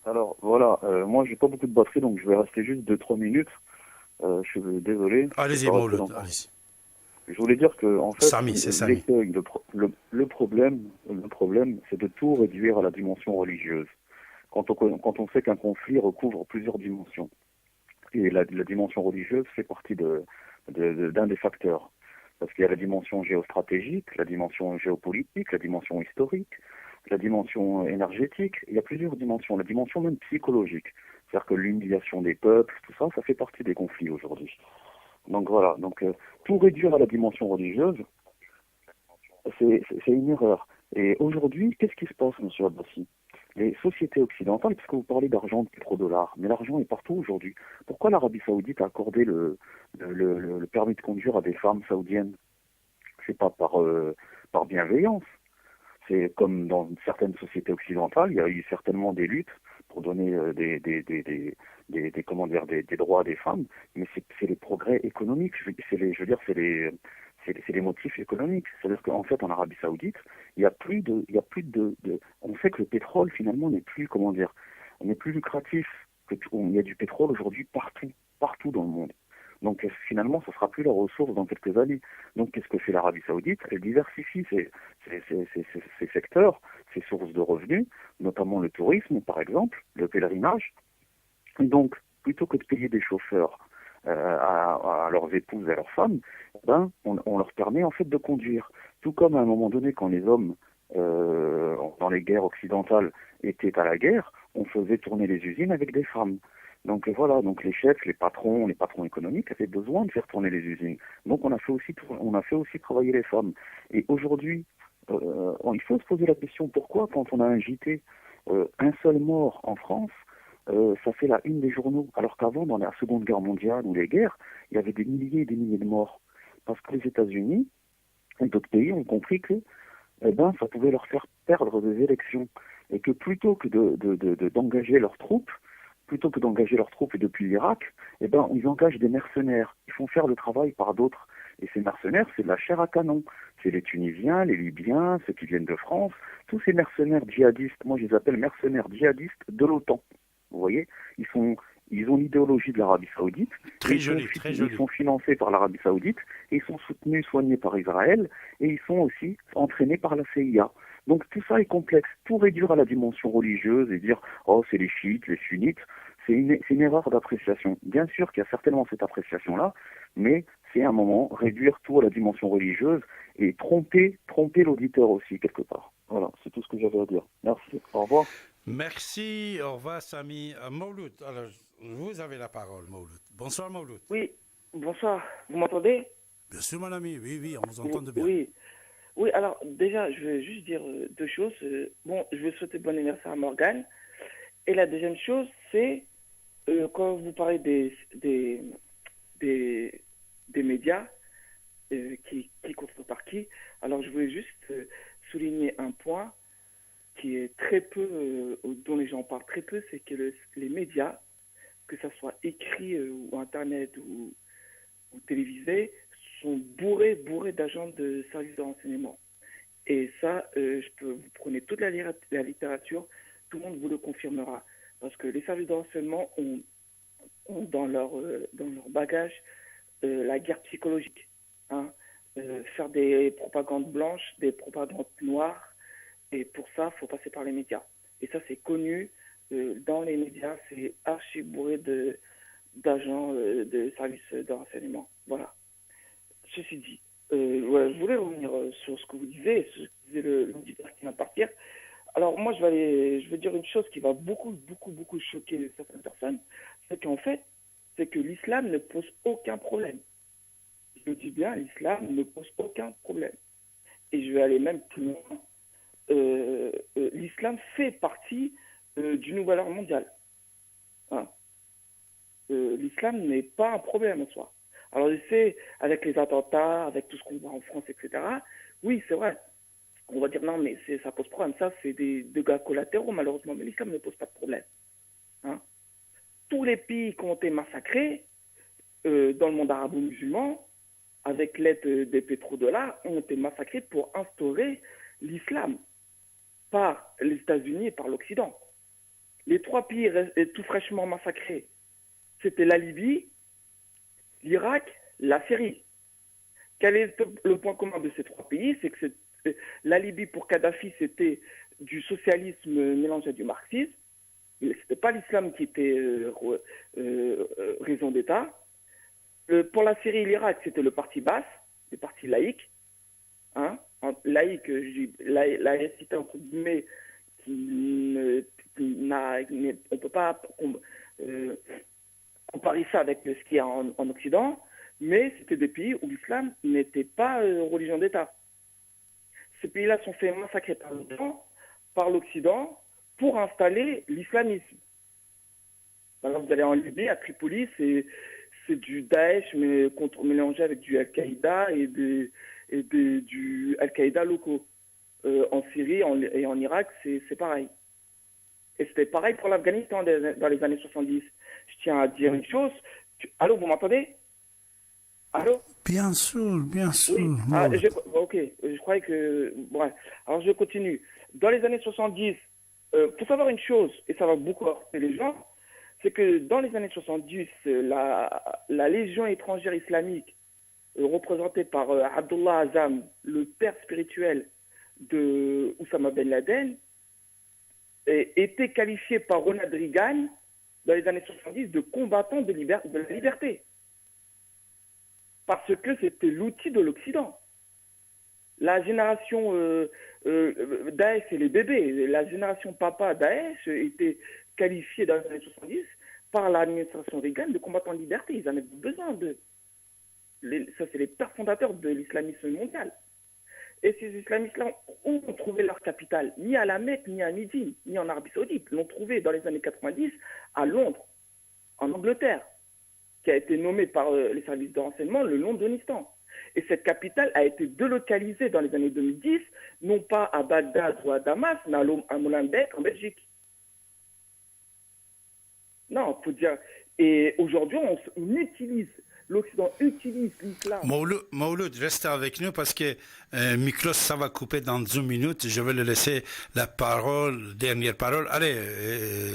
Alors voilà, moi j'ai pas beaucoup de batterie donc je vais rester juste 2-3 minutes. Je suis désolé. Allez-y Mouloud, allez-y. Je voulais dire que en fait, Sami, c'est Sami. Le problème, c'est de tout réduire à la dimension religieuse. Quand on sait qu'un conflit recouvre plusieurs dimensions. Et la dimension religieuse fait partie d'un des facteurs. Parce qu'il y a la dimension géostratégique, la dimension géopolitique, la dimension historique, la dimension énergétique. Il y a plusieurs dimensions. La dimension même psychologique. C'est-à-dire que l'humiliation des peuples, tout ça, ça fait partie des conflits aujourd'hui. Donc voilà. Donc tout réduire à la dimension religieuse, c'est une erreur. Et aujourd'hui, qu'est-ce qui se passe, monsieur Abbassi? Les sociétés occidentales, puisque vous parlez d'argent, de pétrodollars, mais l'argent est partout aujourd'hui. Pourquoi l'Arabie Saoudite a accordé le permis de conduire à des femmes saoudiennes? C'est pas par bienveillance. C'est comme dans certaines sociétés occidentales, il y a eu certainement des luttes pour donner des droits à des femmes, mais c'est les progrès économiques. C'est les motifs économiques. C'est-à-dire qu'en fait, en Arabie Saoudite, il y a plus de, on sait que le pétrole finalement n'est plus, n'est plus lucratif. Il y a du pétrole aujourd'hui partout dans le monde. Donc finalement, ça sera plus la ressource dans quelques années. Donc qu'est-ce que fait l'Arabie Saoudite? Elle diversifie ses secteurs, ses sources de revenus, notamment le tourisme par exemple, le pèlerinage. Donc plutôt que de payer des chauffeurs à leurs épouses et à leurs femmes, on leur permet en fait de conduire. Tout comme à un moment donné, quand les hommes dans les guerres occidentales étaient à la guerre, on faisait tourner les usines avec des femmes. Donc voilà, donc les chefs, les patrons économiques avaient besoin de faire tourner les usines. Donc on a fait aussi travailler les femmes. Et aujourd'hui, il faut se poser la question pourquoi quand on a un JT, un seul mort en France, ça fait la une des journaux, alors qu'avant, dans la Seconde Guerre mondiale ou les guerres, il y avait des milliers et des milliers de morts. Parce que les États-Unis et d'autres pays ont compris que ça pouvait leur faire perdre des élections. Et que plutôt que d'engager leurs troupes, et depuis l'Irak, ils engagent des mercenaires. Ils font faire le travail par d'autres. Et ces mercenaires, c'est de la chair à canon. C'est les Tunisiens, les Libyens, ceux qui viennent de France, tous ces mercenaires djihadistes. Moi, je les appelle mercenaires djihadistes de l'OTAN. Vous voyez, ils ont l'idéologie de l'Arabie Saoudite. Très joli. Ils sont financés par l'Arabie Saoudite et ils sont soutenus, soignés par Israël et ils sont aussi entraînés par la CIA. Donc tout ça est complexe. Tout réduire à la dimension religieuse et dire « Oh, c'est les chiites, les sunnites », c'est une erreur d'appréciation. Bien sûr qu'il y a certainement cette appréciation-là, mais c'est à un moment réduire tout à la dimension religieuse et tromper l'auditeur aussi, quelque part. Voilà, c'est tout ce que j'avais à dire. Merci, au revoir. Merci, au revoir Sami. Mouloud, alors vous avez la parole Mouloud. Bonsoir Mouloud. Oui, bonsoir. Vous m'entendez? Bien sûr mon ami, oui, on vous entend de bien. Oui, alors déjà, je vais juste dire deux choses. Je veux souhaiter bon anniversaire à Morgane. Et la deuxième chose, c'est quand vous parlez des médias qui contrôlent par qui, alors je voulais juste souligner un point qui est très peu, dont les gens parlent très peu, c'est que les médias, que ce soit écrit ou Internet ou télévisé, sont bourrés d'agents de services de renseignement. Et ça, vous prenez toute la littérature, tout le monde vous le confirmera. Parce que les services de renseignement ont dans leur bagage la guerre psychologique. Faire des propagandes blanches, des propagandes noires, Et pour ça, il faut passer par les médias. Et ça, c'est connu. Dans les médias, c'est archi bourré d'agents de services de renseignement. Voilà. Ceci dit, ouais, je voulais revenir sur ce que vous disiez, ce que disait l'auditeur qui vient de partir. Alors moi, je vais dire une chose qui va beaucoup choquer certaines personnes, c'est qu'en fait, c'est que l'islam ne pose aucun problème. Je le dis bien, l'islam ne pose aucun problème. Et je vais aller même plus loin. L'islam fait partie du nouvel ordre mondial. Hein. L'islam n'est pas un problème en soi. Alors je sais, avec les attentats, avec tout ce qu'on voit en France, etc., oui, c'est vrai. On va dire non, mais ça pose problème. Ça, c'est des dégâts collatéraux, malheureusement. Mais l'islam ne pose pas de problème. Hein. Tous les pays qui ont été massacrés dans le monde arabo-musulman, avec l'aide des pétrodollars, ont été massacrés pour instaurer l'islam par les États-Unis et par l'Occident. Les 3 pays tout fraîchement massacrés, c'était la Libye, l'Irak, la Syrie. Quel est le point commun de ces 3 pays? C'est que la Libye, pour Kadhafi, c'était du socialisme mélangé à du marxisme. Ce n'était pas l'islam qui était raison d'État. Pour la Syrie et l'Irak, c'était le parti Baas, le parti laïque. Hein? Laïque, je dis laïcité entre guillemets, on ne peut pas comparer ça avec ce qu'il y a en Occident, mais c'était des pays où l'islam n'était pas religion d'État. Ces pays-là sont fait massacrer par l'Occident pour installer l'islamisme. Par exemple, vous allez en Libye, à Tripoli, c'est du Daesh mais mélangé avec du Al-Qaïda et du Al-Qaïda locaux. En Syrie et en Irak, c'est pareil. Et c'était pareil pour l'Afghanistan dans les années 70. Je tiens à dire une chose. Allô, vous m'entendez? Allô? Bien sûr, bien sûr. Oui. Ok, je croyais que... Bon, alors je continue. Dans les années 70, faut savoir une chose, et ça va beaucoup heurter les gens, c'est que dans les années 70, la Légion étrangère islamique, représentée par Abdullah Azam, le père spirituel de Oussama Ben Laden, était qualifiée par Ronald Reagan dans les années 70 de combattant de la liberté. Parce que c'était l'outil de l'Occident. La génération Daesh et les bébés, la génération papa Daesh était qualifiée dans les années 70 par l'administration Reagan de combattants de liberté. Ils en avaient besoin d'eux. Ça, c'est les pères fondateurs de l'islamisme mondial. Et ces islamistes-là ont trouvé leur capitale, ni à la Mecque, ni à Médine, ni en Arabie Saoudite. Ils l'ont trouvé dans les années 90 à Londres, en Angleterre, qui a été nommé par les services de renseignement le Londonistan. Et cette capitale a été délocalisée dans les années 2010, non pas à Bagdad ou à Damas, mais à Molenbeek, en Belgique. Non, il faut dire. Et aujourd'hui, l'Occident utilise l'islam. Mouloud, restez avec nous parce que Miklos, ça va couper dans 2 minutes. Je vais le laisser la dernière parole. Allez,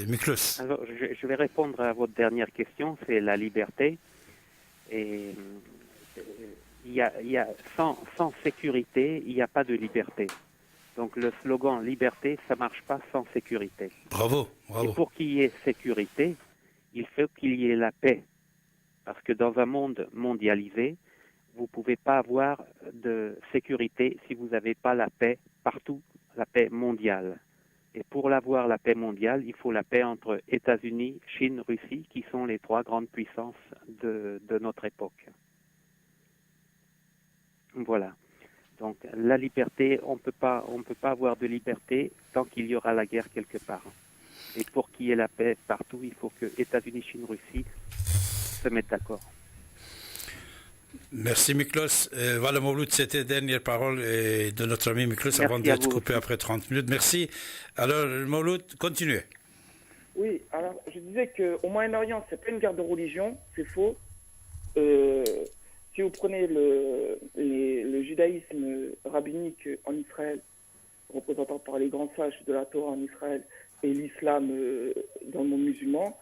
Miklos. Alors, je vais répondre à votre dernière question, c'est la liberté. Et sans sécurité, il n'y a pas de liberté. Donc le slogan liberté, ça ne marche pas sans sécurité. Bravo. Et pour qu'il y ait sécurité, il faut qu'il y ait la paix. Parce que dans un monde mondialisé, vous ne pouvez pas avoir de sécurité si vous n'avez pas la paix partout, la paix mondiale. Et pour l'avoir, la paix mondiale, il faut la paix entre États-Unis, Chine, Russie, qui sont les 3 grandes puissances de notre époque. Voilà. Donc la liberté, on peut pas avoir de liberté tant qu'il y aura la guerre quelque part. Et pour qu'il y ait la paix partout, il faut que États-Unis, Chine, Russie se mettent d'accord. Merci Miklos. Voilà Mouloud, c'était la dernière parole de notre ami Miklos avant d'être coupé après 30 minutes. Merci. Alors Mouloud, continuez. Oui, alors je disais qu'au Moyen-Orient, c'est pas une guerre de religion, c'est faux. Si vous prenez le judaïsme rabbinique en Israël, représenté par les grands sages de la Torah en Israël, et l'islam dans le monde musulman,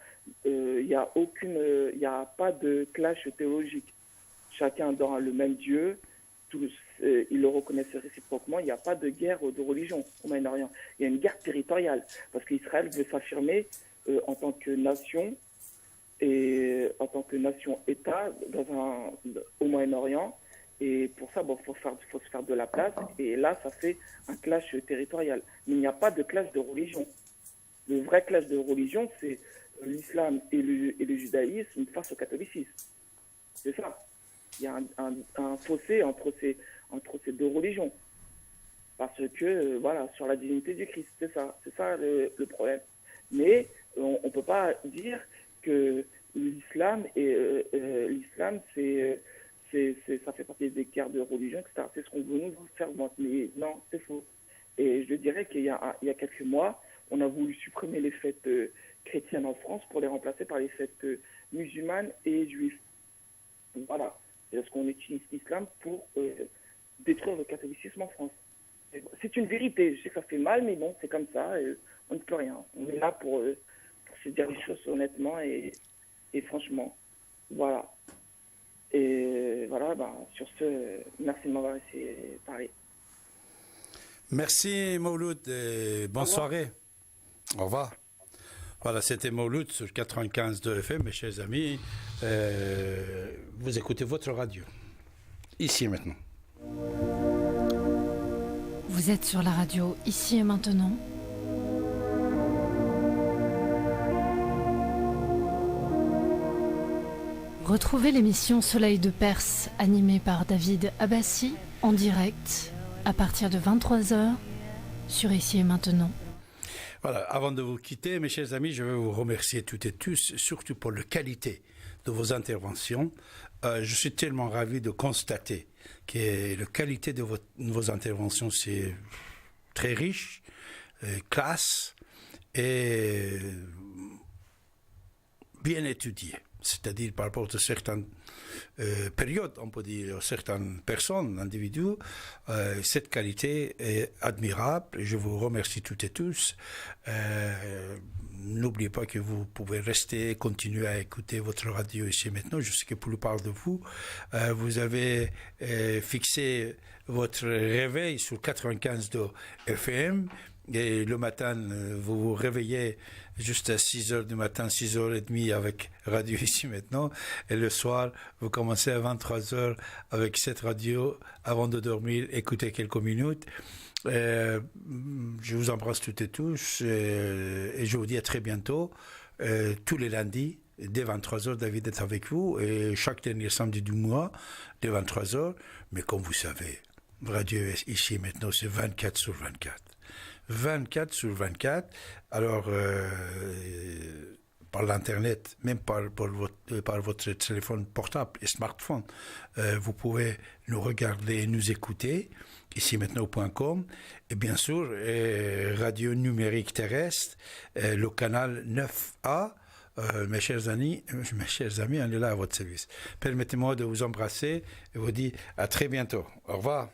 il n'y a pas de clash théologique. Chacun adore le même Dieu ils le reconnaissent réciproquement, il n'y a pas de guerre de religion au Moyen-Orient. Il y a une guerre territoriale, parce qu'Israël veut s'affirmer en tant que nation et en tant que nation-État au Moyen-Orient. Et pour ça, faut se faire de la place. Et là, ça fait un clash territorial. Mais il n'y a pas de clash de religion. Le vrai clash de religion, c'est l'islam et le judaïsme face au catholicisme. C'est ça. Il y a un fossé entre ces deux religions. Parce que, voilà, sur la divinité du Christ, c'est ça le problème. Mais on ne peut pas dire que l'islam, ça fait partie des guerres de religion, etc. C'est ce qu'on veut nous faire voir. Mais non, c'est faux. Et je dirais qu'il y a quelques mois, on a voulu supprimer les fêtes chrétiennes en France pour les remplacer par les fêtes musulmanes et juives. Voilà. Parce qu'on utilise l'islam pour détruire le catholicisme en France. C'est une vérité. Je sais que ça fait mal, mais bon, c'est comme ça. On ne peut rien. On est là pour se dire les choses honnêtement et franchement. Voilà. Et voilà, sur ce, merci de m'avoir laissé parler. Merci Mouloud et bonne soirée. Au revoir. Voilà, c'était Mouloud sur 95.2 FM, mes chers amis. Vous écoutez votre radio. Ici et maintenant. Vous êtes sur la radio Ici et maintenant. Retrouvez l'émission Soleil de Perse, animée par David Abbassi, en direct, à partir de 23h, sur Ici et maintenant. Voilà, avant de vous quitter, mes chers amis, je veux vous remercier toutes et tous, surtout pour la qualité de vos interventions. Je suis tellement ravi de constater que la qualité de vos interventions, c'est très riche, classe et bien étudié. C'est-à-dire par rapport à certaines périodes, on peut dire, certaines personnes, individus, cette qualité est admirable. Je vous remercie toutes et tous. N'oubliez pas que vous pouvez rester, continuer à écouter votre radio ici maintenant. Je sais que pour la plupart de vous, vous avez fixé votre réveil sur 95.2 FM. Et le matin, vous vous réveillez juste à 6h du matin, 6h30 avec Radio Ici Maintenant. Et le soir, vous commencez à 23h avec cette radio. Avant de dormir, écoutez quelques minutes. Je vous embrasse toutes et tous. Et je vous dis à très bientôt. Tous les lundis, dès 23h, David est avec vous. Et chaque dernier samedi du mois, dès 23h. Mais comme vous savez, Radio Ici Maintenant, c'est 24 sur 24. 24 sur 24, alors par l'internet, même par votre téléphone portable et smartphone, vous pouvez nous regarder et nous écouter, ici maintenant.com, et bien sûr, radio numérique terrestre, le canal 9A, mes chers amis, on est là à votre service. Permettez-moi de vous embrasser et vous dire à très bientôt. Au revoir.